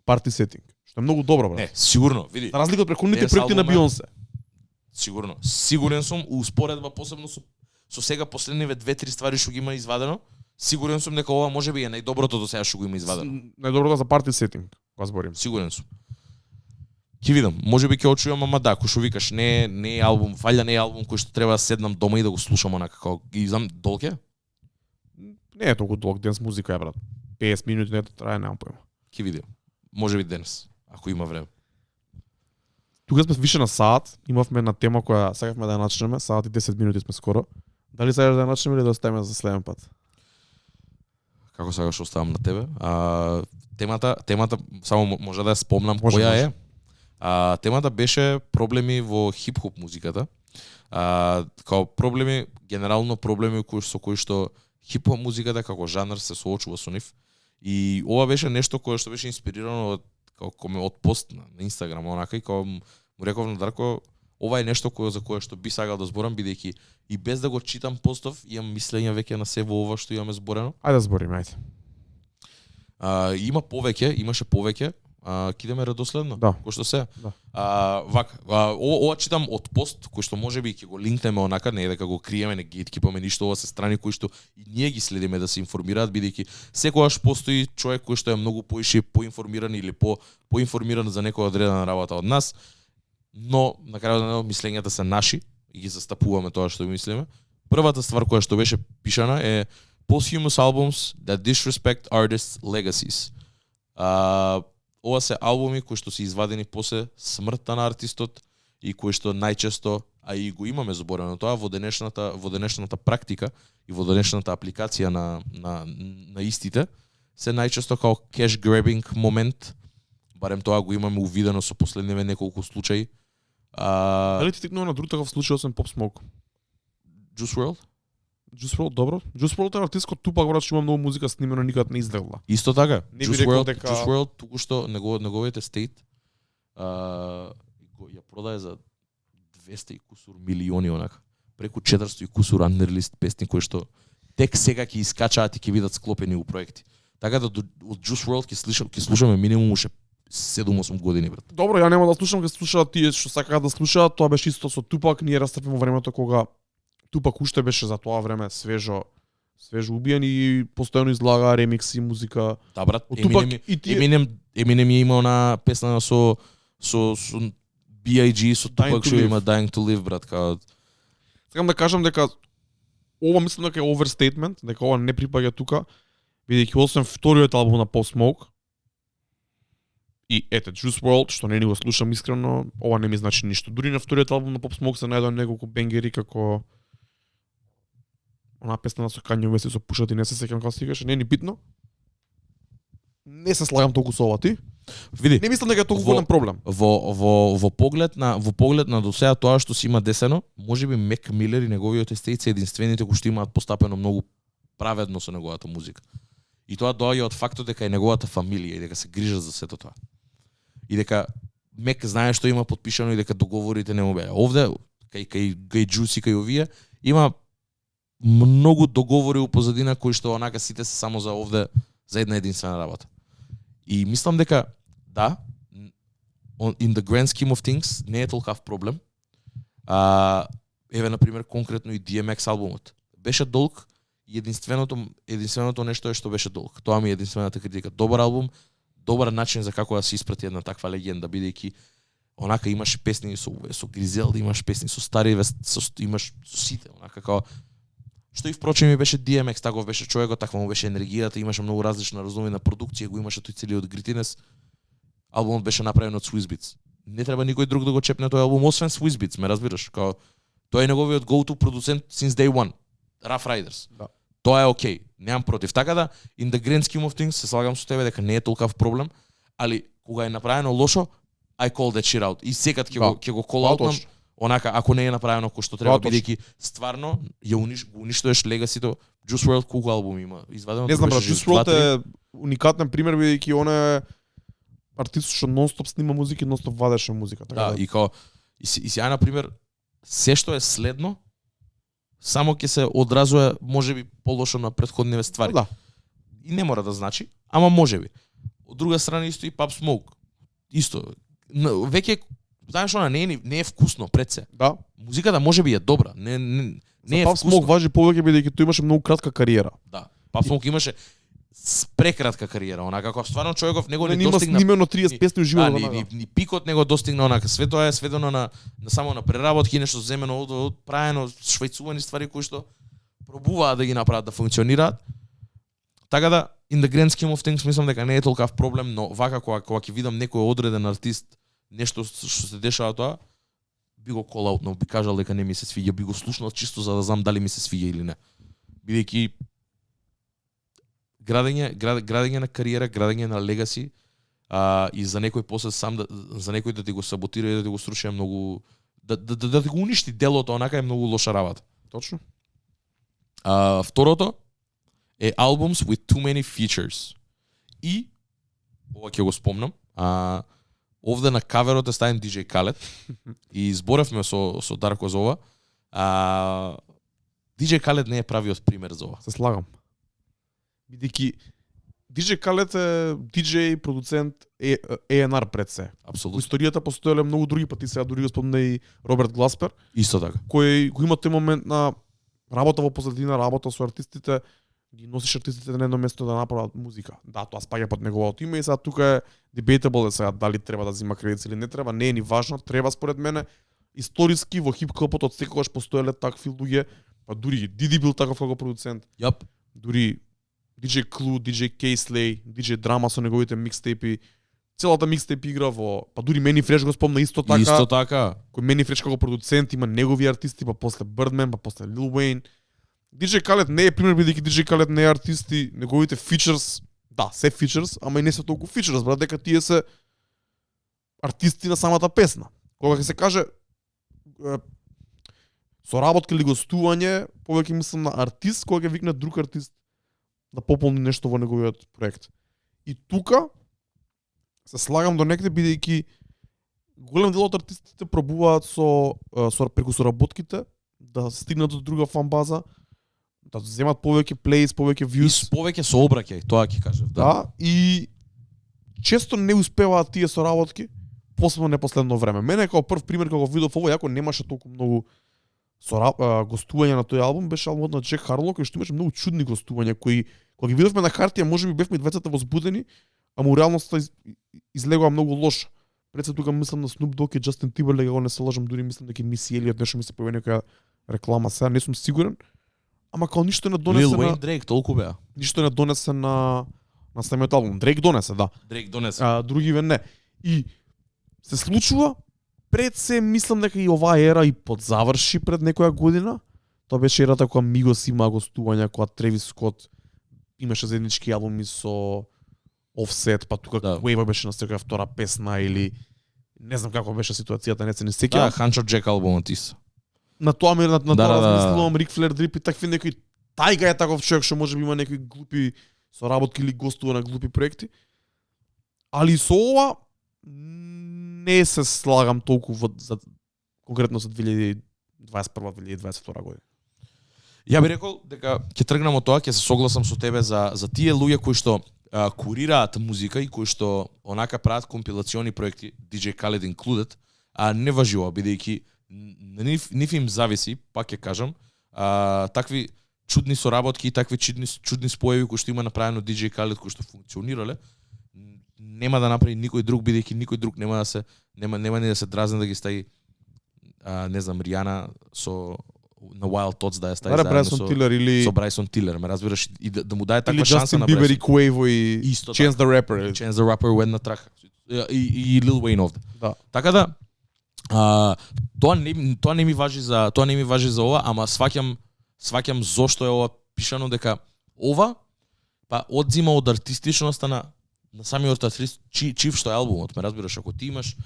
парти сетинг, што е многу добро, брат. Не, сигурно, види. За разлика од претходните проекти на Бионсе. Сигурно. Сигурен сум успоредба посебно со сега последниве 2-3 ствари што ги има извадено. Сигурен сум дека ова можеби е најдоброто до сега што го има извадено. Најдоброто за парти сетинг, кога зборим. Сигурен сум. Ќе видам, можеби ќе очујам, ама да, кој што викаш, не е албум, фалја не е албум кој што треба да седнам дома и да го слушам онака како ги знам долг е. Не е толку долг, денс музика е брат. 50 минути не трае, немам појма. Ќе видим. Можеби денес, ако има време. Тука сме више на саат, имавме една тема која сакавме да ја начнеме, саат и 10 минути сме скоро. Дали сакаш да ја начнеме или да оставиме за следен пат? Како сакаш оставам на тебе? Темата само може да ја спомнам која е. Темата беше проблеми во хип-хоп музиката. Као проблеми, генерално проблеми со кои што хип-хоп музиката како жанр се соочува со нив. И ова беше нешто кое што беше инспирирано од пост на Инстаграм, онака и као му реков на Дарко, ова е нешто за кое што би сакал да зборам, бидејќи и без да го читам постов, имам мислење веќе на се во ова што имаме зборено. Ајде да зборим, ајде. Имаше повеќе. Кидеме редоследно, да. Кој што се. Да. Ова читам од пост, кој што можеби ќе го линкнеме онака, не е дека го криеме, не гейткипаме ништо, ова се страни кои што и ние ги следиме да се информираат, бидејќи секогаш постои човек кој што е многу поише поинформиран или поинформиран за некоја одредена работа од нас, но на крајот на мислењата се наши и ги застапуваме тоа што мислиме. Првата ствар која што беше пишана е Posthumous albums that disrespect artists' legacies. Ова се албуми кои што се извадени после смртта на артистот и кои што најчесто, а и го имаме зборено тоа во денешната практика и во денешната апликација на истите, се најчесто као cash grabbing момент, барем тоа го имаме увидено со последниве неколку случаи. Дали ти текнува на друг таков случај освен Pop Smoke? Juice WRLD? Juice WRLD, добро. Juice WRLD е артист кој тупак брат што има многу музика снимена никад не излегла. Исто така. Не би рекол дека Juice WRLD туку-што неговите стейт ја продае за 200 и кусур милиони онака. Преку 400 и кусур unreleased песни кои што тек сега ќе искачаат и ќе бидат склопени у проекти. Така да од Juice WRLD ќе слушаме минимум уште 7-8 години брат. Добро, ја нема да слушам, ќе слушаат тие што сакаат да слушаат. Тоа беше исто со Тупак, ние растрпимо времето кога Тупак уште беше за тоа време свежо убиен и постојано излага ремикси, музика. Да брат, Од Тупак и тие Eminem ја има на песна со B.I.G. со Тупак што има Dying to Live брат, као сакам да кажам дека ова мислам дека е overstatement, дека ова не припаѓа тука, бидејќи освен вториот албум на Pop Smoke и ете Juice WRLD, што не ни го слушам искрено, ова не ми значи ништо. Дури на вториот албум на Pop Smoke се најдоа неколку бенгери како она песна со Kanye West и со Pusha T, не се сеќам како се викаше, не е ни битно. Не се слагам толку со ова ти. види. Не мислам дека е толку голем проблем. Во поглед на до сега тоа што си има десено, можеби Мек Милер и неговиот естет се единствените кои што имаат постапено многу праведно со неговата музика. И тоа доаѓа од фактот дека е неговата фамилија и дека се грижат за сето тоа. И дека Мек знае што има потпишано и дека договорите не му беа. Овде кај Juicy кај овие има многу договори у позадина кои што онака сите се само за овде за една единствена работа. И мислам дека да, in the grand scheme of things не е толкав проблем. Еве на пример конкретно и DMX албумот. Беше долг и единственото нешто е што беше долг. Тоа ми е единствената критика. Добар албум, добар начин за како да се испрати една таква легенда, бидејќи онака имаш песни со Гризелда, имаш песни со стари, имаш со сите, онака како што и впрочем и беше DMX, таков беше човекот, таква му беше енергијата, имаше многу различна разумна продукција, го имаше тој целиот гритинес. Албумот беше направен од Swizz Beatz. Не треба никој друг да го чепне тој албум освен Swizz Beatz, ме разбираш? Као тој е неговиот go-to продуцент since day one. Rough Riders. Да. Тоа е окей, немам против. Така да, in the grand scheme of things, се слагам со тебе дека не е толкав проблем, али кога е направено лошо, I call that shit out. И секад ќе го call out онака ако не е направено кој што треба, бидејќи стварно ја уништуваш легасито. Juice WRLD колку албуми има извадено? Не знам, Juice WRLD е уникатен пример бидејќи он е артист што нонстоп снима музика и нонстоп вадеше музика. Така да, и као и сега на пример се што е следно само ќе се одразува можеби полошо на претходниве ствари. Да. И не мора да значи, ама можеби. Од друга страна исто и Pop Smoke. Исто. Веќе знаеш она не е вкусно пред се. Да. Музиката можеби е добра, не е Pop вкусно. Smoke важи повеќе бидејќи тој имаше многу кратка кариера. Да. Pop Smoke имаше прекратка кариера, онака како стварно човеков него не има достигна снимено 30 песни уживано. Ни пикот него достигна онака, све тоа е сведено на само на преработки, нешто земено од праено швајцувани ствари кои што пробуваат да ги направат да функционираат. Така да in the grand scheme of things мислам дека не е толкав проблем, но вака кога ќе видам некој одреден артист нешто што се дешава тоа, би го call out, но би кажал дека не ми се свиѓа, би го слушнал чисто за да знам дали ми се свиѓа или не. Бидејќи градење на кариера, градење на легаси, и за некој после сам за некој да ти го саботира и да ти го сруши многу да ти го уништи делото, онака е многу лоша работа. Точно. Второто е albums with too many features. И ова ќе го спомнам, овде на каверот е ставен DJ Khaled и зборевме со Дарко за ова. DJ Khaled не е правиот пример за ова. Се слагам. Бидејќи DJ Khaled е DJ, продуцент, A&R пред се. Апсолутно. Во историјата постоеле многу други пати, сега дури го спомна и Роберт Гласпер, Исто така. кој го има тој момент на работа во позадина, работа со артистите, ги носиш артистите на едно место да направат музика. Да, тоа спаѓа под неговото име и сега тука е debatable сега дали треба да зима кредит или не треба, не е ни важно, треба според мене. Историски во хип-хопот од секогаш постоеле такви луѓе, па дури Диди бил таков како продуцент. Јап. Дури DJ Clue, DJ K-Slay, DJ Drama со неговите микстейпи, целата микстейп игра во, па дури Мени Фреш го спомна исто така. Исто така. Кој Мени Фреш како продуцент има негови артисти, па после Birdman, па после Lil Wayne. DJ Khaled не е пример бидејќи DJ Khaled не е артисти, неговите фичерс, да, се фичерс, ама и не се толку фичерс, брат, дека тие се артисти на самата песна. Кога ќе се каже соработка или гостување, повеќе мислам на артист, кога ќе викне друг артист да пополни нешто во неговиот проект. И тука се слагам до некаде бидејќи голем дел од артистите пробуваат преку соработките да стигнат до друга фан база, да земат повеќе плейс, повеќе И views. с повеќе сообраќај, тоа ќе кажев, Да, и често не успеваат тие соработки, посебно не последно време. Мене како прв пример кога го видов ово, јако немаше толку многу гостувања на тој албум, беше албумот на Джек Харло, кој што имаше многу чудни гостувања, кои кога ги видовме на хартија, можеби бевме и двајцата возбудени, ама у реалноста излегува многу лош. Пред се тука мислам на Snoop Dogg и Justin Timberlake, го не се лажам, дури мислам дека Missy Elliott нешто ми се појави некоја реклама, сега не сум сигурен. Ама као ништо не донесе Lil Wayne, на Drake, толку беа. ништо не донесе на самиот албум. Дрейк донесе, да. Drake донесе. Другиве не. И се случува пред се, мислам дека и оваа ера и подзаврши пред некоја година. Тоа беше ерата кога Migos има гостувања, кога Travis Scott имаше заеднички албуми со Offset, па тука Да. Quavo беше на секоја втора песна или не знам како беше ситуацијата, не се не Да, сеќавам. Huncho Jack албумот исто. На тоа ми на Да, тоа да. размислувам Рик Флер Дрип и такви некои тајга е таков човек што можеби има некои глупи соработки или гостува на глупи проекти. Али со ова не се слагам толку за конкретно за 2021-2022 година. Ја би рекол дека ќе тргнам од тоа, ќе се согласам со тебе за тие луѓе кои што курираат музика и кои што онака прават компилациони проекти, DJ Khaled included, а не важува бидејќи нив им зависи, пак ќе кажам, такви чудни соработки и такви чудни споеви кои што има направено DJ Khaled кои што функционирале, нема да направи никој друг бидејќи никој друг нема ни да се дразни да ги стави не знам Ријана со на Wild Thoughts да ја стави заедно Брайсон Тилер или со Брайсон Тилер, ме разбираш, и да му даде или таква шанса Justin на Bieber и Брайсон. Quavo и Исто Chance the Rapper. Chance the Rapper у една трака. И Lil Wayne овде. Да. Така да тоа не ми важи за ова, ама сваќам зошто е ова пишано дека ова па одзима од артистичноста на самиот артист чив што е албумот, ме разбираш, ако ти имаш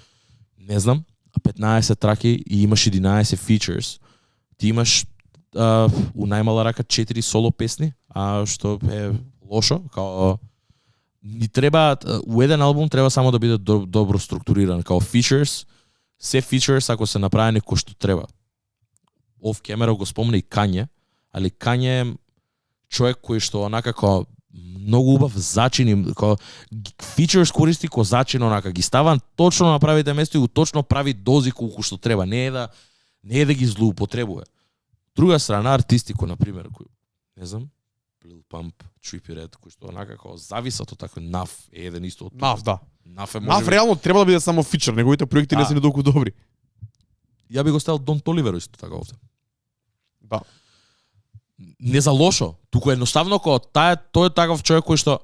не знам 15 траки и имаш 11 features, ти имаш у најмала рака 4 соло песни, што е лошо, као ни треба у еден албум треба само да биде добро структуриран, као features, се features ако се направени кој што треба. Оф камера го спомна и Kanye, али Kanye е човек кој што онака као многу убав зачини, као features користи ко зачин онака, ги става точно на правите место и го точно прави дози колку што треба, не е да ги злоупотребува. Друга страна артисти кои на пример кои не знам Lil Pump, Trippie Redd, кои што онака како зависат од такој Nav е еден исто од Нав, да. Nav е Нав реално треба да биде само фичер, неговите проекти не се ни толку добри. Ја би го ставил Don Toliver исто така овде. Да. Не за лошо, туку едноставно кога тој е таков човек кој што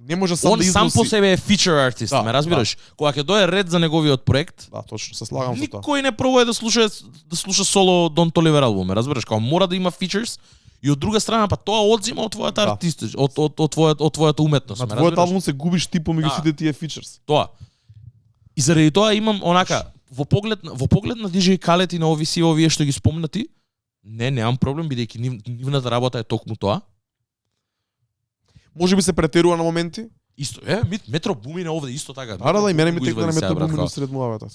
Не може сам он да сам износи. по себе е фичер артист, Да, ме разбираш? Кога ќе дое ред за неговиот проект, Да, точно, се слагам со тоа. никој не пробува да слуша соло Don Toliver албум, ме разбираш? Кога мора да има фичерс и од друга страна па тоа одзима од твојата Да. артист, од твојата уметност, На ме твојот разбираш? албум се губиш ти помеѓу Да. сите тие фичерс. Тоа. И заради тоа имам онака во поглед на DJ Khaled и на овие што ги спомнати, немам проблем бидејќи нивната работа е токму тоа. Може би се претерува на моменти. Исто Метро Бумин овде исто така. Да, и мене ми Го текна на извади сега, Метро брат, Бумин као. сред муавета.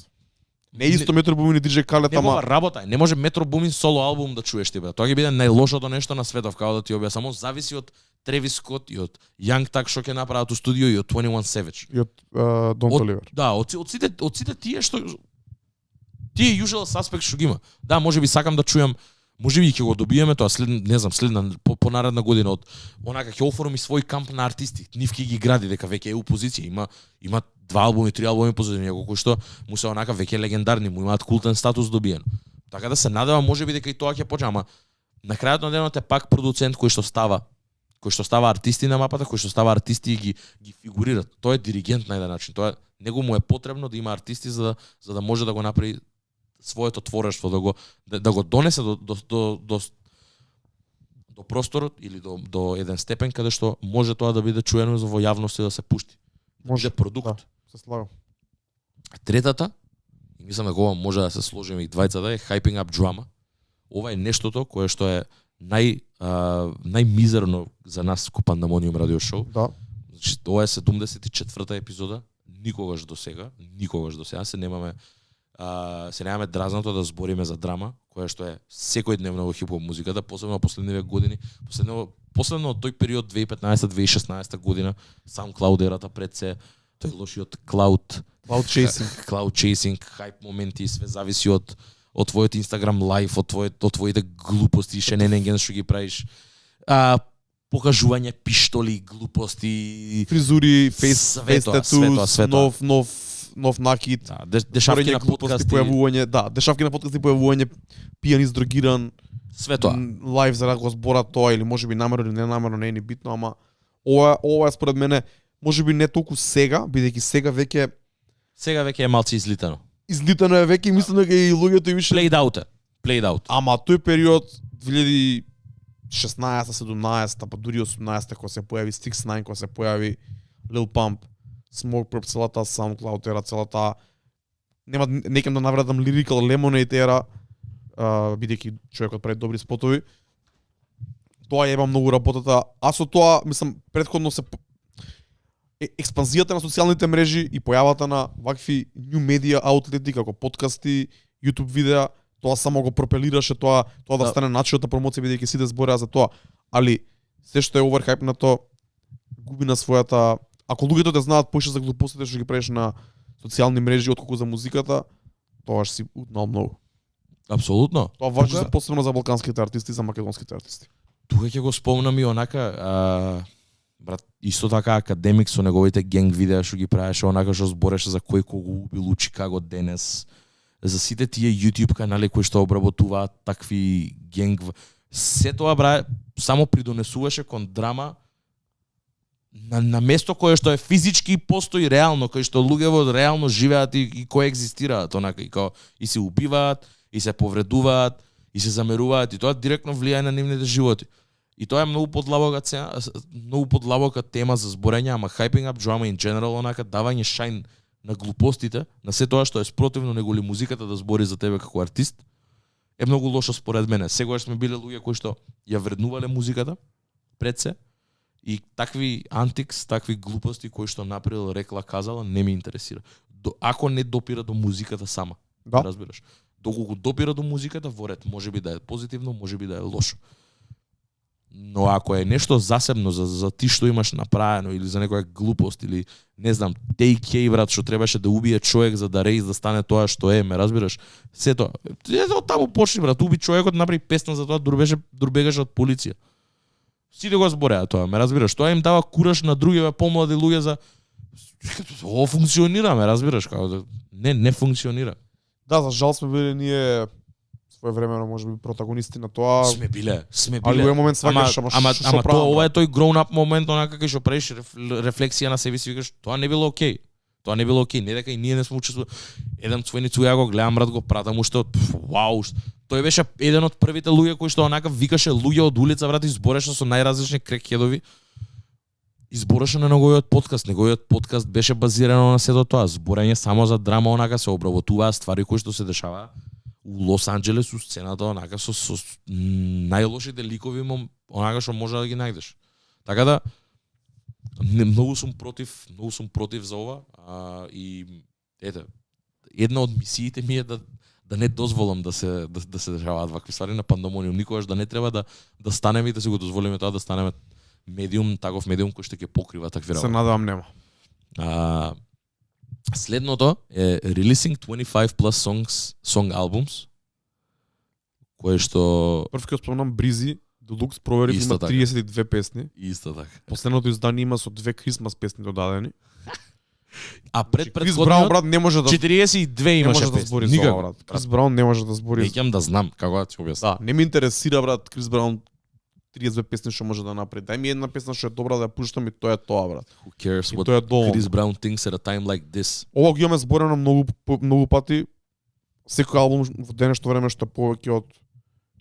Не е исто Метро Бумин и DJ Khaled, Негова ама работа е. Не може Метро Бумин соло албум да чуеш ти, бе. Тоа ќе биде најлошото нешто на светов, као да ти обја. Само зависи од Travis Scott и од Young Thug што ќе направат у студио и од 21 Savage. и од Don Toliver. Да, од сите тие што тие usual suspects што ги има. Да, можеби сакам да чујам, можеби ќе го добиеме тоа следна понаредна година од онака ќе оформи свој камп на артисти. Нив ќе ги гради дека веќе е у позиција, има 2 албуми, 3 албуми позадини, кои што му се онака веќе легендарни, му имаат култен статус добиен. Така да се надевам можеби дека и тоа ќе почне, ама на крајот на денот е пак продуцент кој што става, кои што става артисти на мапата, кои што става артисти и ги фигурираат. Тој е диригент на еден начин. Тоа него му е потребно да има артисти за да може да го направи своето творештво, да го донесе до просторот или до еден степен каде што може тоа да биде чуено во јавност и да се пушти. Може продукт. Да, се слагам. Третата, и мислам дека ова може да се сложиме и двајцата, е hyping up drama. Ова е нештото кое што е најмизерно за нас ко Пандамониум радио шоу. Да. Значи, ова е 74-та епизода, никогаш до сега се немаме дразното да збориме за драма, која што е секојдневно во хип-хоп музиката, посебно последниве години, последно од тој период 2015-2016 година, SoundCloud ерата пред се, тој лошиот cloud chasing, хайп моменти, све зависи од твојот Instagram live, од твоите глупости, шенененген што ги правиш. Покажување пиштоли, глупости, фризури, фейс татус, нов накид, дешавки на подкасти, појавување пијан издрогиран, све тоа. Лайв за да го збора тоа или можеби намерно или ненамерно, не е ни битно, ама ова е според мене можеби не толку сега, бидејќи сега веќе е малци излитано. Излитано е веќе, мислам дека и луѓето и више played out. Ама тој период 2016-17, па дури 18 кога се појави 6ix9ine, кога се појави Lil Pump, Smokepurpp, целата SoundCloud ера, целата некам да навредам Lyrical Lemonade ера, бидејќи човекот прави добри спотови. Тоа еба многу работата. А со тоа, мислам, претходно се експанзијата на социјалните мрежи и појавата на вакви new media outleti како подкасти, YouTube видеа, тоа само го пропелираше тоа да стане начинот на промоција, бидејќи сите збореа за тоа. Али се што е оверхајпнато губи на својата. Ако луѓето да знаат поише за глупостите што ги правиш на социјални мрежи отколку за музиката, тоа си утнал многу. Апсолутно. Тоа важи за посебно за балканските артисти, за македонските артисти. Тука ќе го спомнам и онака брат, исто така академик со неговите генг видеа што ги правеше, онака што збореше за кој кого убил у Чикаго денес, за сите тие YouTube канали кои што обработуваат такви генг, се тоа брат само придонесуваше кон драма на место кое што е физички постои реално, кај што луѓето реално живеат и коегзистираат онака и се убиваат, и се повредуваат, и се замеруваат, и тоа директно влијае на нивните животи. И тоа е многу подлабока тема за зборење, ама hyping up drama in general, онака давање шајн на глупостите, на се тоа што е спротивно него ли музиката да збори за тебе како артист, е многу лошо според мене. Сегогаш сме биле луѓе кои што ја вреднувале музиката пред се, и такви антикс, такви глупости кои што направил, рекла, казала, не ми интересира. Ако не допира до музиката сама, да. Разбираш. Доколку допира до музиката, во ред, можеби да е позитивно, можеби да е лошо. Но ако е нешто засебно за ти што имаш направено или за некоја глупост или не знам, TK брат што требаше да убие човек за да рейз да стане тоа што е, ме разбираш? Се тоа. Ето таму почни брат, уби човекот, направи песна за тоа, дурбегаше од полиција. Сите го збореа тоа, ме разбираш? Тоа им дава кураж на другиве помлади луѓе за ово функционира, ме разбираш, како не функционира. Да, за жал сме биле ние своевремено можеби протагонисти на тоа. Сме биле. Али во момент сваќаш, ама тоа ова е тој grown up момент, онака кај што правиш рефлексија на себе си, викаш тоа не било окей. Тоа не било окей, не дека и ние не сме учествували. Еден цвојницу ја го гледам, брат, го пратам уште од вау. Тој беше еден од првите луѓе кои што онака викаше луѓе од улица, брат, и збореше со најразлични крекхедови. Избореше на неговиот подкаст. Неговиот подкаст беше базирано на сето тоа, зборење само за драма, онака се обработуваа ствари кои што се дешаваа у Лос Анџелес, у сцената, онака со најлошите ликови, онака што може да ги најдеш. Така да многу сум против за ова, и ете, една од мисиите ми е да не дозволам да се дешаваат вакви ствари на Пандамониум, никогаш да не треба да станеме и да се го дозволиме тоа да станеме медиум, таков медиум кој што ќе покрива такви работи. Се надевам нема. Следното е releasing 25 plus song albums, кое што прв ќе спомнам Бризи, Deluxe провери има 32 песни. Исто така. Последното издание има со 2 Christmas песни додадени. А пред Крис Браун, брат, не може да 42 имаше да збори за ова, брат. Крис Браун не може да збори. Не ќам да знам како да ти објаснам. Да, не ме интересира, брат, Крис Браун 32 песни што може да направи. Дај ми една песна што е добра да ја пуштам и тоа е тоа, брат. Who cares И what тоа е доволно. Chris Brown thinks at a time like this? Ова ги имаме зборено многу пати. Секој албум во денешно време што е повеќе од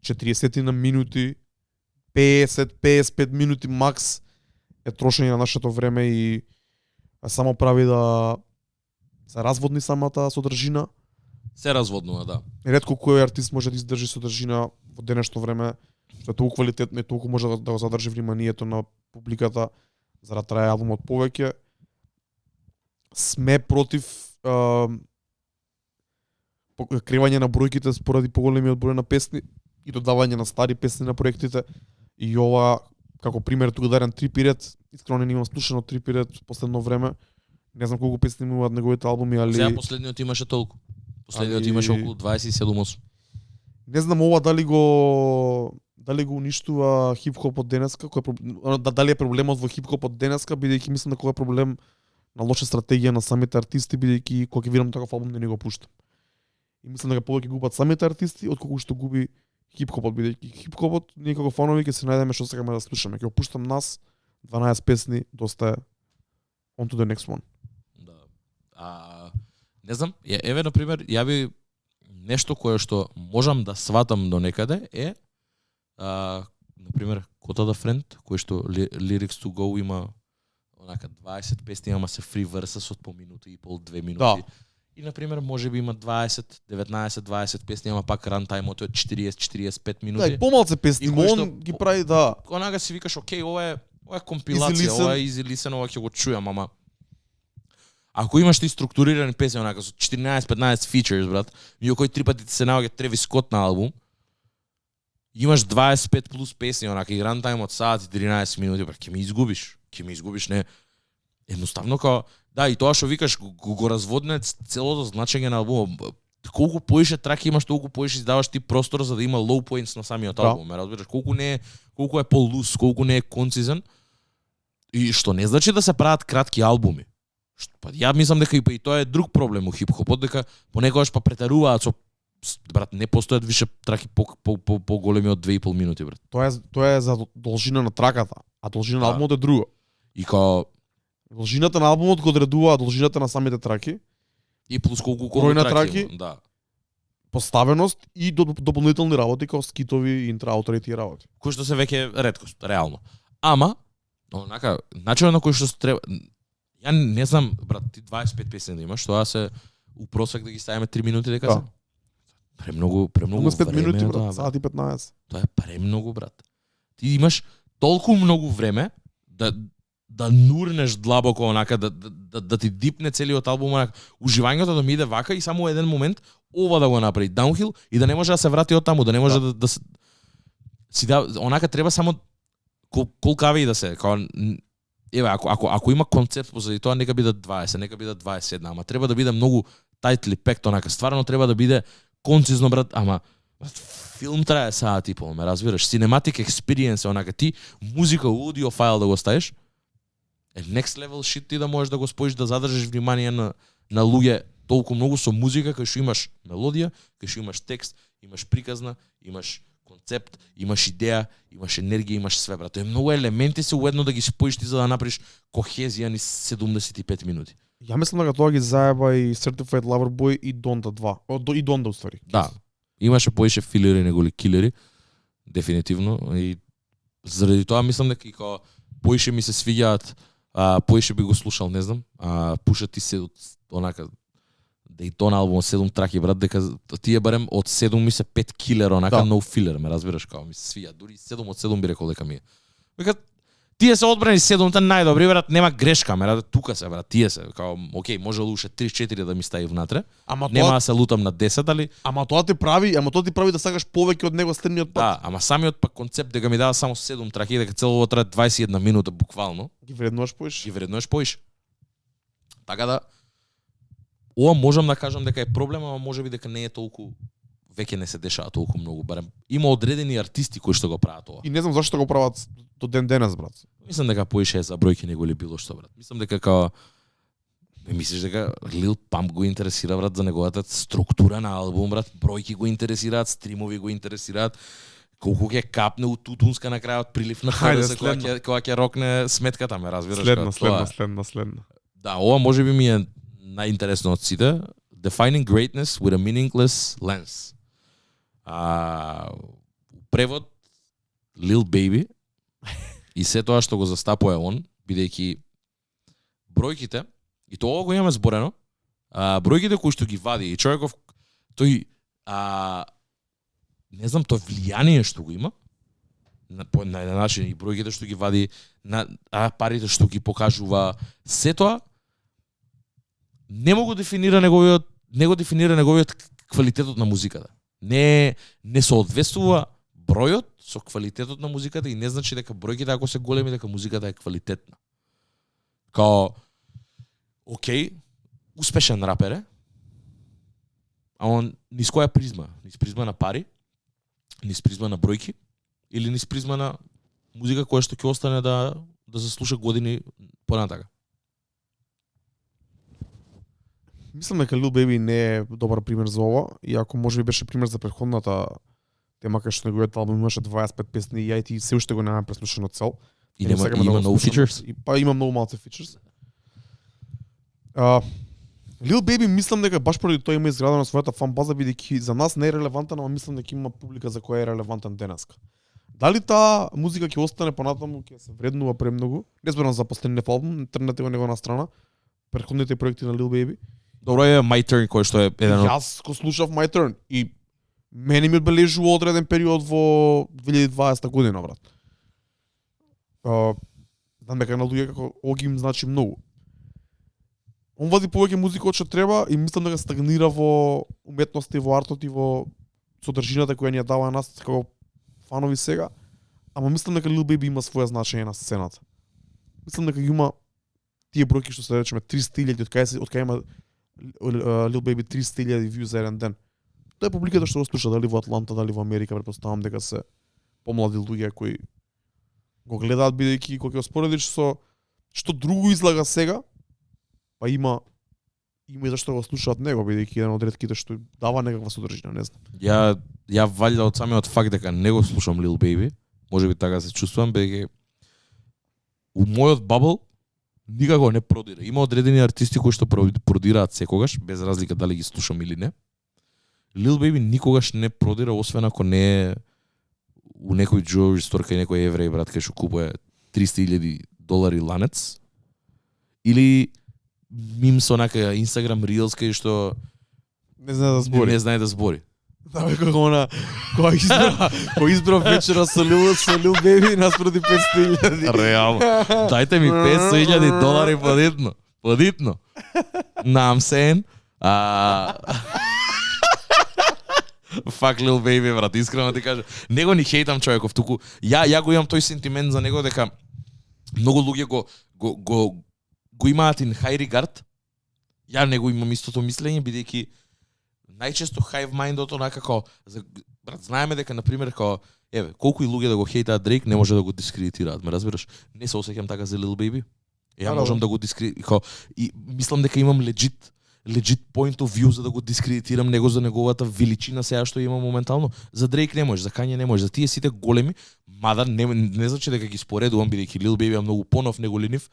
40 на минути, 50-55 минути макс е трошење на нашето време и само прави да се разводни самата содржина. Се разводнува, да. Ретко кој артист може да издржи содржина во денешно време што е толку квалитетно и толку може да го задржи вниманието на публиката за да трае албумот повеќе. Сме против кривање на бројките споради поголемиот број на песни и додавање на стари песни на проектите. И ова, како пример, тука дарен Трипирет, искрено не имам слушано Трипирет последно време. Не знам колку песни имаат неговите албуми, али... Сега последниот имаше толку. Последниот имаше околу 27-8. Не знам ова дали го уништува хип-хопот денеска, дали е проблемот во хип-хопот денеска, бидејќи мислам дека е проблем на лоша стратегија на самите артисти, бидејќи кога ќе видам таков албум не го пуштам. И мислам дека повеќе губат самите артисти отколку што губи хип-хопот, бидејќи хип-хопот ние како фанови ќе се најдеме што сакаме да слушаме. Ќе опуштам нас 12 песни, доста е on to the next one. Да. Не знам, еве на пример, ја би нешто кое што можам да сватам до некаде е на пример Кота да Френд, кој што Lyrics to Go има онака 20 песни, ама се free verses од по минута и пол, 2 минути. Да. И на пример можеби има 20, 19, 20 песни, ама пак рантајмот е 40-45 минути. Да, и помалце песни, И кој што- он ги прави, да. Онака си викаш, окей, ова е компилација, Easy listen. ова е easy listen, ова ќе го чујам, ама ако имаш ти структурирани песни онака со 14-15 features, брат, меѓу кои 3 пати ти се наоѓа Тревис Скот на албум, имаш 25 плюс песни онака и рантајм од саат и 13 минути, брат, ќе ме изгубиш, не. Едноставно као да, и тоа што викаш го разводне целото значење на албумот. Колку поише траки имаш, толку поише издаваш ти простор за да има low points на самиот Да. албум, ме разбираш? Колку е по-лус, колку не е концизен. И што не значи да се прават кратки албуми. Па ја мислам дека и тоа е друг проблем у хип-хопот, дека понекогаш па претеруваат со брат, не постојат више траки по големи од 2,5 минути, брат. Тоа е за должина на траката, а должина на Да. албумот е друго. И као Должината на албумот го одредува должината на самите траки, и плюс колку Број на траки. има, да. поставеност и дополнителни работи како скитови, интро-аутро и тие работи. Кој што се веќе реткост, реално. Ама, онака, начинот на кој што се треба... Ја не знам, брат, ти 25 песни да имаш, тоа се у просек да ги ставиме 3 минути дека Да. се. Премногу 5 време минути, е брат, тоа, саат и 15. Тоа е премногу, брат. Ти имаш толку многу време да нурнеш длабоко онака, да ти дипне целиот албум онака. Уживањето да ми иде вака и само еден момент ова да го направи даунхил и да не може да се врати од таму, да не може да се си да онака треба само колкави да се, као еве ако има концепт позади тоа нека биде 20, нека биде 21, ама треба да биде многу тайтли пект онака. Стварно треба да биде концизно, брат, ама филм трае саат и пол, ме разбираш? Cinematic experience онака, ти музика, аудио файл да го ставиш, е next level shit ти да можеш да го споиш, да задржиш внимание на луѓе толку многу со музика, кај што имаш мелодија, кај што имаш текст, имаш приказна, имаш концепт, имаш идеја, имаш енергија, имаш све, брат. Тоа е многу елементи се уедно да ги споиш ти за да направиш кохезија низ 75 минути. Ја мислам дека тоа ги заеба и Certified Lover Boy и Donda 2. И Donda уствари. Да. Имаше поише филери неголи килери, дефинитивно, и заради тоа мислам дека и као поише ми се свиѓаат, поише би го слушал, не знам, пушат ти се онака Дейтона албум 7 траки, брат, дека тие барем од 7 ми се 5 килер, онака no filler, ме разбираш, као ми се свија, дури 7 од 7 би рекол дека ми е. Века тие се одбрани 7-та најдобри, брат, нема грешка, ме брат, тука се, брат, тие се, као окей, може уште 3-4 да ми стави внатре. Ама Нема тоа, да се лутам на 10, али ама тоа ти прави да сакаш повеќе од него следниот пат. да, ама самиот пак концепт дека ми дава само 7 траки, дека целово трае 21 минута буквално, Ги вреднуваш поиш. ги вреднуваш поише. Така да ова можам да кажам дека е проблем, ама можеби дека не е толку веќе не се дешава толку многу, барем има одредени артисти кои што го прават ова. И не знам зашто го прават до ден денес, брат. Мислам дека поише е за бројки него или било што, брат. Мислам дека као мислиш дека Lil Pump го интересира, брат, за неговата структура на албум, брат, бројки го интересираат, стримови го интересираат, колку ќе капне у тутунска на крајот прилив на Хајде, ФДС кога ќе рокне сметката, ме разбираш? Следна. Да, ова можеби ми е најинтересно од сите. Defining greatness with a meaningless lens. Превод Lil Baby и се тоа што го застапува он, бидејќи бројките, и тоа го имаме зборено, бројките кои што ги вади и човеков, тој не знам, тоа влијание што го има, на начин и бројките што ги вади, на парите што ги покажува, се тоа не го дефинира неговиот квалитетот на музиката. Не соодветствува бројот со квалитетот на музиката и не значи дека бројките ако се големи дека музиката е квалитетна. Као окей, успешен рапер е, а он низ која призма? Низ призма на пари, низ призма на бројки или низ призма на музика која што ќе остане да се слуша години понатака? Мислам дека Lil Baby не е добар пример за ова, иако може би беше пример за претходната тема кај што неговиот албум имаше 25 песни и ја и ти се уште го немаме преслушано цел. И има no features? Па има многу малце features. Lil Baby мислам дека баш поради тоа има изградена својата фан база, бидејќи за нас не е релевантен, ама мислам дека има публика за која е релевантен денеска. Дали таа музика ќе остане понатаму, ќе се вреднува премногу? Не зборам за последниот албум, трнете го него на страна. Претходните проекти на Lil Baby. Добро е My Turn кој што е еден од... Јас го слушав My Turn и мене ми одбележува одреден период во 2020 година, брат. Знам дека на луѓе како Оги им значи многу. Он вади повеќе музика од што треба и мислам дека стагнира во уметноста и во артот и во содржината која ни ја дава нас како фанови сега. Ама мислам дека Lil Baby има своја значење на сцената. Мислам дека има тие бројки што се речеме 300.000 од кај има Lil Baby 300.000 views за еден ден. Тоа е публиката што го слуша дали во Атланта, дали во Америка, претпоставам дека се помлади луѓе кои го гледаат, бидејќи кога ќе го споредиш со што друго излага сега, па има и зашто го слушаат него, бидејќи еден од ретките што дава некаква содржина, не знам. Ја валјда од самиот факт дека не го слушам Lil Baby, можеби така се чувствувам, бидејќи у мојот бабл никако не продира. Има одредени артисти кои што продираат секогаш, без разлика дали ги слушам или не. Lil Baby никогаш не продира, освен ако не е у некој jewelry store кај некој евреј, брат, кај што купува $300,000 ланец. Или мим со онака Instagram Reels кај што не знае да збори. Да, како она кој избрав вечера со Lil Baby наспроти 500.000. Реално. Дајте ми $500,000 подитно. Know I'm saying? Fuck Lil Baby, брат, искрено ти кажа. Него ни хейтам човеков, туку ја го имам тој сентимент за него дека многу луѓе го имаат in high regard. Ја него имам истото мислење, бидејќи најчесто hive mindот онака како брат, знаеме дека на пример како еве, колку и луѓе да го хейтаат Дрейк, не може да го дискредитираат, ме разбираш? Не се осеќам така за Lil Baby. Ја можам да го дискредитирам и мислам дека имам legit point of view за да го дискредитирам него за неговата величина сега што има моментално. За Дрейк не можеш, за Кање не можеш, за тие сите големи, мада не значи дека ги споредувам, бидејќи Lil Baby е многу понов него ленив.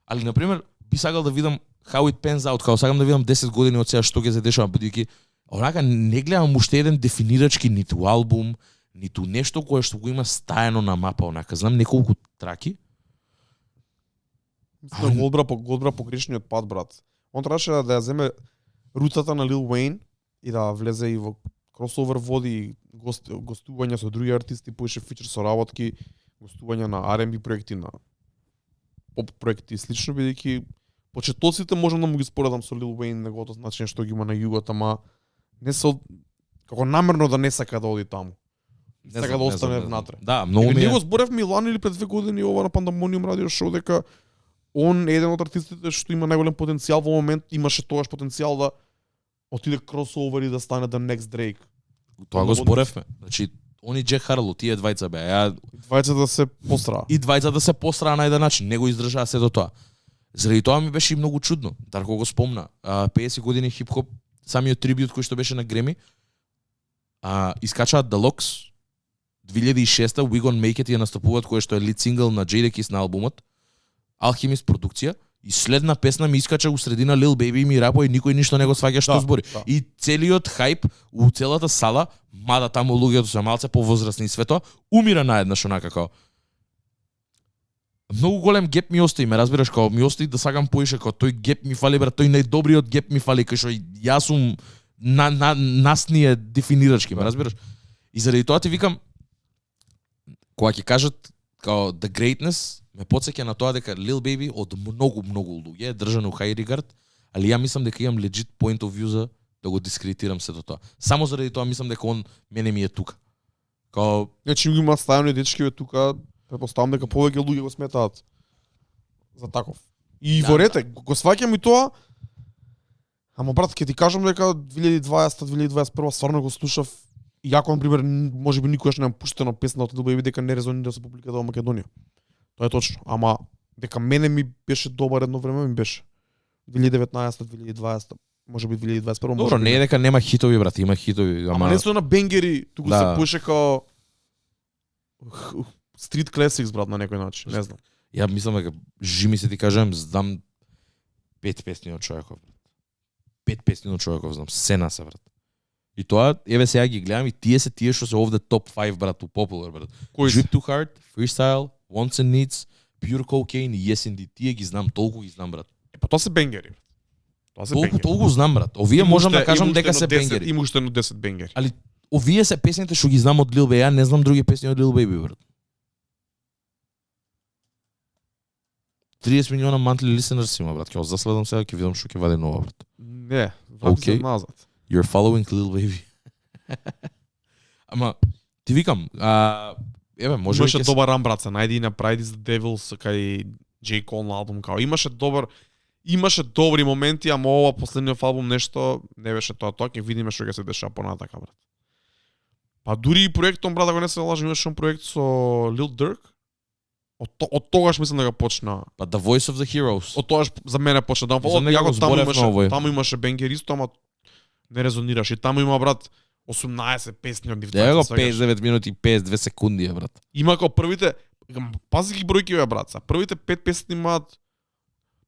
Али на пример би сакал да видам how it pans out, као сакам да видам 10 години од сега што ќе се дешава, бидејќи онака не гледам уште еден дефинирачки ниту албум, ниту нешто кое што го има стаено на мапа, онака знам неколку траки. Мислам го одбра погрешниот пат, брат. Он требаше да ја земе рутата на Lil Wayne и да влезе и во кросовер води, гостувања со други артисти, поише фичер со работки, гостувања на R&B проекти, на поп проекти и слично, бидејќи почетоците можам да му ги споредам со Lil Wayne, неговото значење што ги има на југот, ама не се како намерно да не сака да оди таму. Сака да остане внатре. Да, многу ми е. Него зборевме Илан или пред 2 години ова на Пандамониум радио шоу дека он е еден од артистите што има најголем потенцијал во момент, имаше тогаш потенцијал да отиде кросовер и да стане the next Drake. Тоа го зборевме. Значи, они Джек Харло, тие двајца беа. Двајца да се постраа. И двајца да се постраа на еден начин, него издржаа се до тоа. Заради тоа ми беше и многу чудно. Дарко го спомна. 50 години хип-хоп, самиот трибют кој што беше на Греми, искачаат The Locks 2006 We Gon Make It ја настапуваат кој што е лид сингл на Jadakiss на албумот. Alchemist продукција и следна песна ми искача у средина Lil Baby и ми рапо и никој ништо не го сваќа што збори. Да. И целиот хајп у целата сала, мада таму луѓето се малце повозрасни и свето, умира наеднаш онака као. Многу голем геп ми остави, ме разбираш, као ми остави да сакам поише, као тој геп ми фали, брат, тој најдобриот геп ми фали, кај што јас сум нас ни е дефинирачки, ме разбираш? И заради тоа ти викам, кога ќе кажат као the greatness, ме потсеќа на тоа дека Lil Baby од многу луѓе е држан у high regard, али ја мислам дека имам legit point of view за да го дискредитирам сето тоа. Само заради тоа мислам дека он мене ми е тука. Као Значи има стајани дечки бе тука, претпоставам дека повеќе луѓе го сметаат за таков. И Да, ворете, го сваќам и тоа. Ама брат, ќе ти кажам дека 2020-2021 стварно го слушав. Иако, например, можеби никогаш не пуштено песна од Lil Baby дека не резонира со публиката во Македонија. Тоа е точно. Ама дека мене ми беше добар едно време ми беше. 2019-2020, можеби 2021. добро, не е дека нема хитови, брат, има хитови, Ама не се на бенгери, туку Да. се пуше као Street Classics, брат, на некој начин, не знам. Ја мислам дека жими се ти кажам, знам 5 песни од човеков. 5 песни од човеков знам, се брат. И тоа, еве сега ги гледам и тие што се овде топ 5, брат, у popular, брат. Кои се? Drip Too Hard, Freestyle, Wants and Needs, Pure Cocaine и Yes Indeed. Тие ги знам, толку ги знам, брат. Па тоа се бенгери, брат. Тоа се Толку знам, брат. Овие можам да кажам дека се бенгери. Има уште едно 10 бенгери. Али овие се песните што ги знам од Lil Baby, ја не знам други песни од Lil Baby, брат. 30 милиона monthly listeners има, брат. Ќе заследам сега, ќе видам што ќе вади нова, брат. Не, враќам се Окей. назад. You're following Lil Baby. Ама ти викам, еве, може Имаше добар рам, брат, се најди и на Pride is the Devil кај J. Cole на албум, као имаше добри моменти, ама ова последниот албум нешто не беше тоа, ќе видиме што ќе се дешава понатака, брат. Па дури и проектот, брат, да го не се лажам, имаше проект со Lil Durk. Од тогаш мислам да го почна. Па The Voice of the Heroes. Од тогаш за мене почна да Мислам дека го зборев на овој. таму имаше бенгер исто, ама не резонираше. И таму има, брат, 18 песни од нив. Дега го сваќаш? 59 минути и 52 секунди, брат. Има како првите, пази ги бројки бе, брат, са првите 5 песни имаат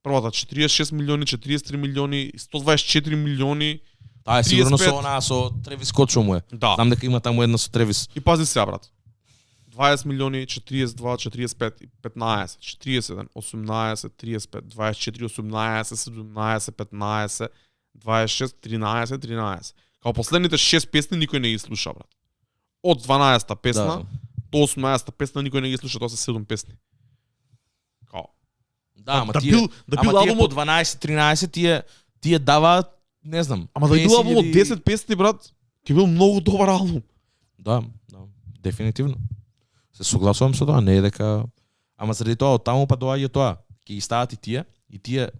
првата 46 милиони, 43 милиони, 124 милиони. Таа е сигурно 35. со она со Тревис Скот што му е. Да. Знам дека има таму една со Тревис. И пази сега, брат. 20 милиони, 42, 45, 15, 47, 18, 35, 24, 18, 17, 15, 26, 13, 13. Као последните 6 песни никој не ги слуша, брат. Од 12-та песна до 18-та песна никој не ги слуша, тоа се 7 песни. Као. Да, ама да тие, бил ама тие албумот, по 12-13 тие даваат, не знам. ама да бил албумот 50.000 10 песни, брат, ќе бил многу добар албум. Да, дефинитивно. Се согласувам со тоа, не е дека ама заради тоа од таму па доаѓа тоа. Ќе ги стават и тие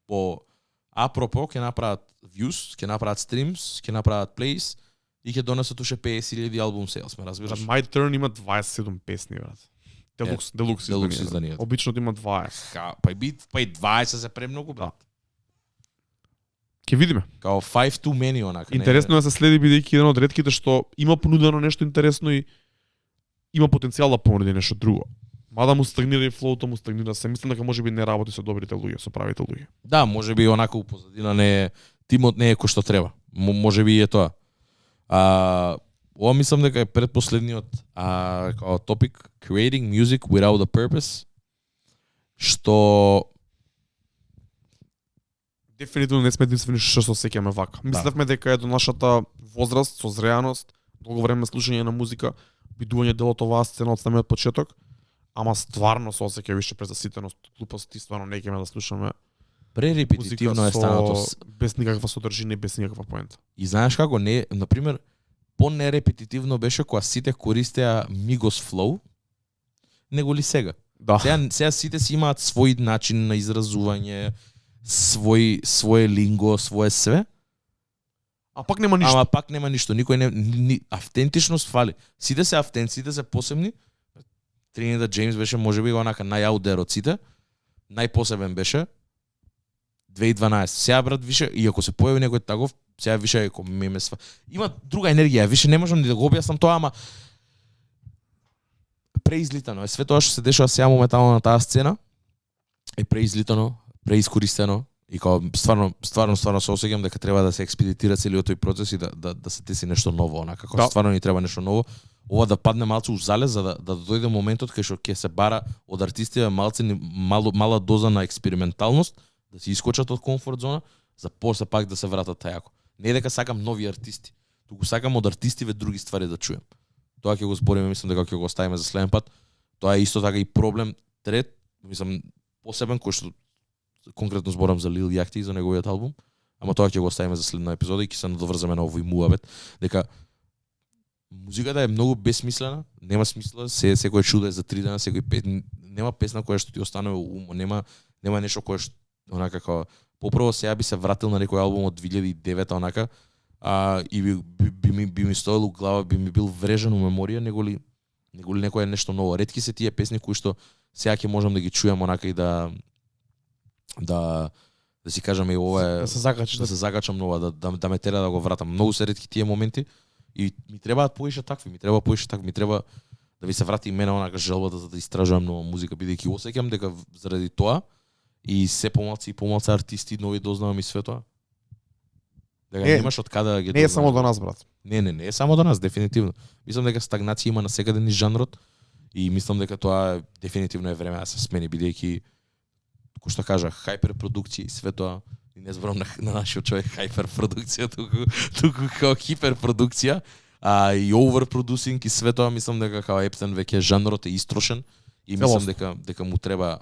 по апропо ќе направат views, ќе направат streams, ќе направат plays и ќе донесат уште 50.000 албум sales, ме разбираш? My Turn има 27 песни, брат. Делукс изданија. Обично има 20. Па и 20 се премногу, брат. Ќе видиме. Као 5 too many онака. Интересно е да се следи бидејќи еден од ретките што има понудено нешто интересно и има потенцијал да понуди нешто друго. Мада му стагнира и флоуто му стагнира се. Мислам дека можеби не работи со добрите луѓе, со правите луѓе. Да, можеби онака у позадина не е тимот не е кој што треба. Можеби и е тоа. Ова мислам дека е предпоследниот као топик creating music without a purpose, што Дефинитивно не сме единствени што се сеќаме вака. Мислевме дека е до нашата возраст, созреаност, долго време слушање на музика, бидување дел од оваа сцена од самиот почеток, ама стварно се осеќа више презаситеност, глупости, стварно не ќе да слушаме пререпетитивно е станато. без никаква содржина и без никаква поента. И знаеш како не, на пример, по-нерепетитивно беше кога сите користеа Migos Flow, него ли сега? Да. Сега сите си имаат свој начин на изразување, свое линго, свое све. А пак нема ништо. Ама пак нема ништо, никој не автентичност фали. Сите се сите се посебни. Trinidad James беше можеби онака најаудер од сите. Најпосебен беше 2012. Сега брат више и ако се појави некој таков, сега више како меме сва. Има друга енергија, више не можам ни да го објаснам тоа, ама преизлитано. Е све тоа што се дешава сега моментално на таа сцена е преизлитано, преискористено и као стварно се осеќам дека треба да се експедитира целиот тој процес и да се деси нешто ново, онака како стварно ни треба нешто ново. Ова да падне малку у залез за да дојде моментот кај што ќе се бара од артистите мала доза на експерименталност, да се искочат од комфорт зона, за после пак да се вратат тајако. Не е дека сакам нови артисти, туку сакам од артистиве други ствари да чуем. Тоа ќе го збориме, мислам дека ќе го оставиме за следен пат. Тоа е исто така и проблем трет, мислам посебен кој што конкретно зборам за Lil Yachty и за неговиот албум, ама тоа ќе го оставиме за следна епизода и ќе се надоврзаме на овој муабет, дека музиката е многу бесмислена, нема смисла, секој чудо е за 3 дена, нема песна која што ти останува умо, нема нешто кое што онака како поправо сега би се вратил на некој албум од 2009 онака, и би ми стоело глава, би ми бил врежен у меморија, него ли некое нешто ново. Ретки се тие песни кои што сега ќе можам да ги чујам онака и да си кажам и ова е да се закачам нова, да ме тера да го вратам. Многу се ретки тие моменти и ми требаат поише такви, ми треба да ви се врати и мене онака желбата за да истражувам нова музика, бидејќи осеќам дека заради тоа и се помалци артисти нови дознавам и све тоа. Дека немаш од каде да ги не е само до нас, брат. Не е само до нас, дефинитивно. Мислам дека стагнација има на секаде низ жанрот и мислам дека тоа дефинитивно е време да се смени, бидејќи кој што кажа хајперпродукција и све тоа, и не зборам на нашиот човек хајперпродукција, туку како хиперпродукција, и оверпродусинг и све тоа, мислам дека како Епстен веќе жанрот е истрошен и мислам дека му треба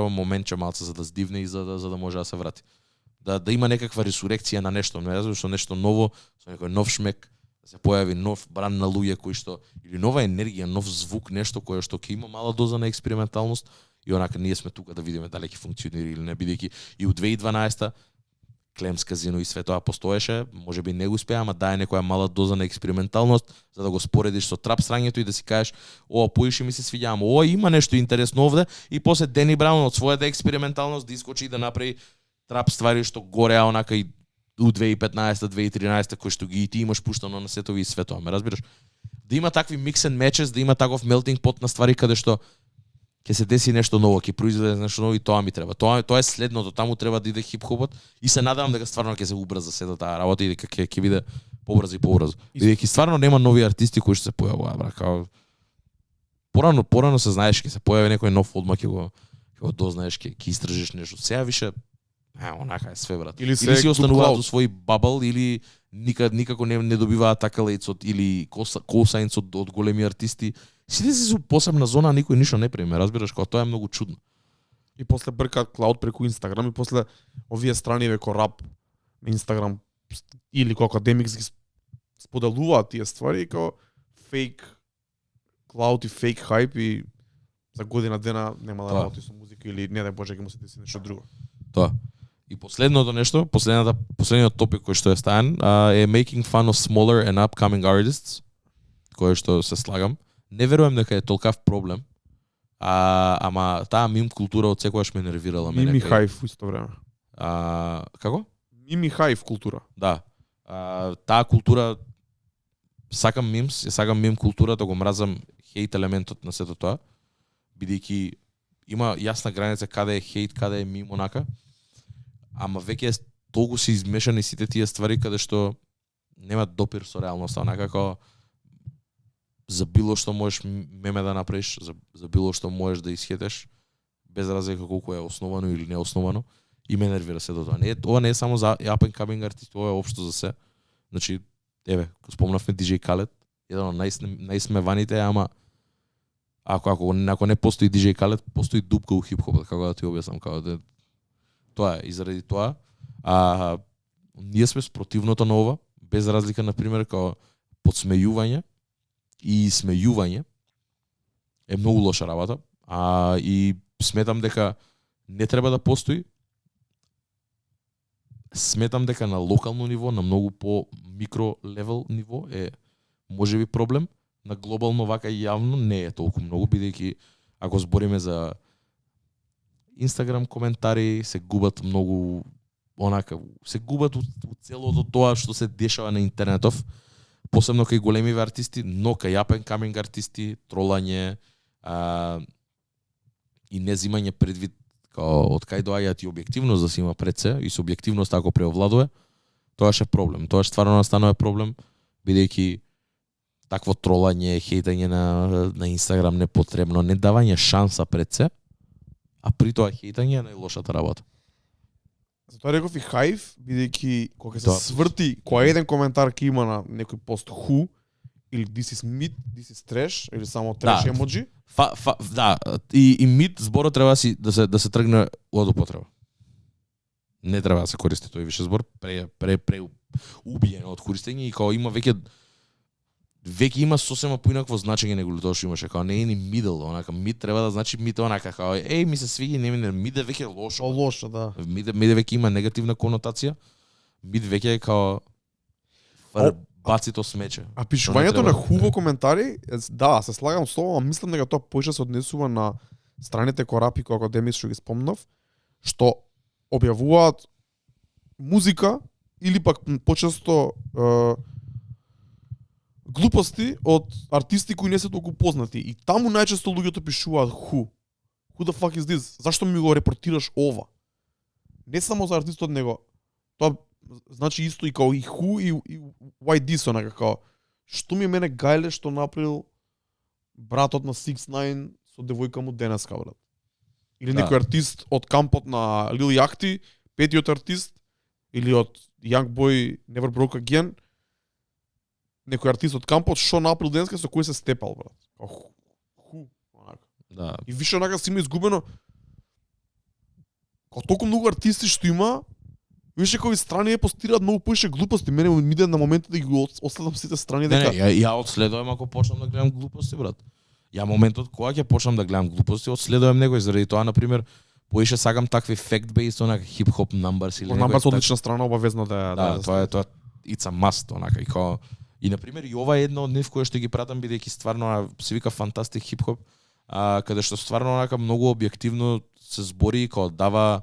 моментче малце за да здивне и за да може да се врати. Да има некаква ресурекција на нешто, не знам што нешто ново, со некој нов шмек, да се појави нов бран на луѓе кои што или нова енергија, нов звук, нешто кое што ќе има мала доза на експерименталност и онака ние сме тука да видиме дали ќе функционира или не, бидејќи и у 2012 Клемс казино и све тоа постоеше, можеби не го успеа, ама дае некоја мала доза на експерименталност за да го споредиш со трап срањето и да си кажеш, поише ми се свиѓа, ама има нешто интересно овде и после Дени Браун од својата експерименталност да искочи и да направи трап ствари што горе онака и у 2015-2013 кој што ги и ти имаш пуштано на сетови и све тоа, ме разбираш? Да има такви mix and matches, да има таков melting pot на ствари каде што ќе се деси нешто ново, ќе произведе нешто ново и тоа ми треба. Тоа е следното, таму треба да иде хип-хопот и се надевам дека стварно ќе се убрза сета таа работа и дека ќе биде побрзо и побрзо. Бидејќи стварно нема нови артисти кои што се појавуваат, бра, као порано се знаеш ќе се појави некој нов одма ќе го дознаеш, ќе истражиш нешто. Сега више онака е све, брат. Или си остануваат во свој бабл или никако не добиваат акалејцот или косајнцот од големи артисти. Сите се со посебна зона, никој ништо не приме, разбираш, кога тоа е многу чудно. И после бркаат клауд преку Инстаграм и после овие страни веко рап на Инстаграм или како Демикс ги споделуваат тие ствари и како фейк клауд и фейк хајп и за година дена нема да работи со музика или не дај Боже ќе му се деси нешто друго. Тоа. И последното нешто, последниот топик кој што е ставен е making fun of smaller and upcoming artists, кој што се слагам. Не верувам дека е толкав проблем. Ама таа мим култура од секогаш ме нервирала мене. Мими хајф во исто време. Како? Мими хајф култура. Да. Таа култура сакам мим култура, да го мразам хейт елементот на сето тоа, бидејќи има јасна граница каде е хейт, каде е мим онака. Ама веќе толку се измешани сите тие ствари каде што немаат допир со реалноста, онака како за било што можеш меме да направиш, за било што можеш да исхетеш, без разлика колку е основано или неосновано, и ме нервира се до тоа. Ова не е само за up and coming артисти, ова е општо за се. Значи, спомнавме DJ Khaled, еден од најсмеваните, ама ако не постои DJ Khaled, постои дупка у хип-хопот, како да ти објаснам, како тоа е, и заради тоа, ние сме спротивното на ова, без разлика, например, како подсмејување и смејување е многу лоша работа, и сметам дека не треба да постои. Сметам дека на локално ниво, на многу по микро левел ниво е можеби проблем, на глобално вака и јавно не е толку многу, бидејќи ако збориме за Инстаграм коментари се губат многу онака, се губат у целото тоа што се дешава на интернетов. посебно кај големиве артисти, но кај up and coming артисти, тролање и не земање предвид као од кај доаѓаат и објективност да се има пред се и субјективност ако преовладува, тоа е проблем. Тоа стварно настанува проблем, бидејќи такво тролање, хейтање на Инстаграм непотребно, не давање шанса пред се, а при тоа хейтање е најлошата работа. Затоа реков и Hive, бидејќи кога се Тоа. сврти, кој еден коментар ќе има на некој пост who, или this is mid, this is trash, или само trash Да. емоджи, Да, и мит зборот треба да се тргне од употреба. Не треба да се користи тој више збор, пре убиен од користење и као има веќе има сосема поинакво значење него тоа што имаше, као не е ни middle, онака мид треба да значи мид онака као ми се свиѓа, не мид е веќе лошо. лошо, да. Мид веќе има негативна конотација. Мид веќе е као бацито смече. А пишувањето на треба. хубаво коментари, да, се слагам со тоа, мислам дека тоа поише се однесува на страните корапи кои академии што ги спомнав, што објавуваат музика или пак почесто глупости од артисти кои не се толку познати и таму најчесто луѓето пишуваат who the fuck is this? Зашто ми го репортираш ова? Не само за артистот него. Тоа значи исто и као и who и why this онака као што ми е мене гајле што направил братот на 6ix9ine со девојка му денеска, брат. Или Да. некој артист од кампот на Lil Yachty, петиот артист, или од Young Boy Never Broke Again, некој артист од кампот што направил денеска со кој се степал, брат. Као who, онака. Да. И више онака си има изгубено. Као толку многу артисти што има, више кои страни е постираат многу поише глупости. Мене ми иде на моментот да ги оследам сите страни Не, дека ја одследувам ако почнам да гледам глупости, брат. Ја моментот кога ќе почнам да гледам глупости, одследувам него и заради тоа на пример поише сагам такви fact based онака hip hop numbers или Знам некој со одлична страна обавезно да ја Да, тоа е it's a must онака и као и на пример и ова е едно од нив кое што ги пратам бидејќи стварно се вика фантастик хип хоп, каде што стварно онака многу објективно се збори и као дава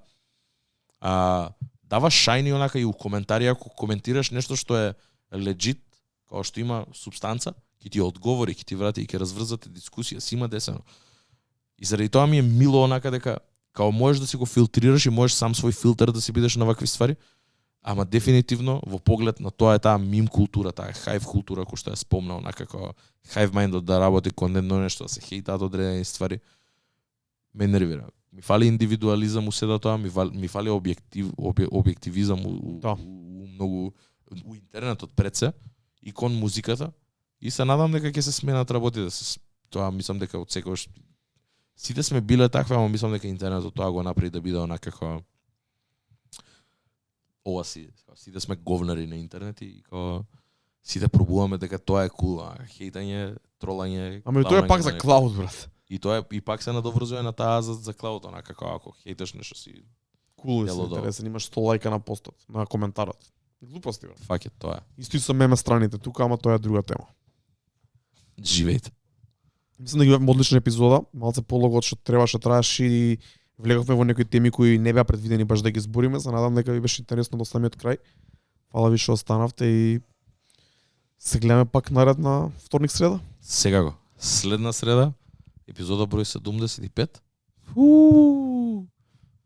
шајни онака и у коментари ако коментираш нешто што е legit, као што има субстанца, ќе ти одговори, ќе ти врати и ќе разврзате дискусија, си има десено. И заради тоа ми е мило онака дека као можеш да си го филтрираш и можеш сам свој филтер да си бидеш на вакви ствари, ама дефинитивно во поглед на тоа е таа мим култура, таа хајв култура кој што ја спомнал онака како хајв мајндот да работи кон едно нешто, да се хейтаат одредени ствари. Ме нервира. Ми фали индивидуализам у седа тоа, ми фали објективизам у многу у интернетот пред се и кон музиката и се надам дека ќе се сменат работите. Тоа мислам дека од секогаш сите сме биле такви, ама мислам дека интернетот тоа го направи да биде онака како сите сме говнари на интернет и како сите пробуваме дека тоа е кул, хейтање, тролање. Ама и тоа е пак за клауд, брат. И тоа е и пак се надоврзува на таа за клауд, онака како ако хейташ нешто си Кул е, Дело интересен, имаш 100 лајка на постот, на коментарот. Глупости, брат. фаќет тоа е. Исто и со меме страните тука, ама тоа е друга тема. Живејте. Мислам да ги имавме одлична епизода, малце полого од што требаше, траеше и влеговме во некои теми кои не беа предвидени баш да ги збориме. Се надам дека ви беше интересно до самиот крај. Фала ви што останавте и се гледаме пак наредна вторник среда. Сега го. Следна среда, епизода број 75.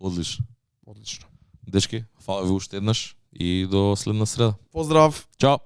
Одлично. Одлично. Дечки, фала ви уште еднаш и до следна среда. Поздрав! Чао!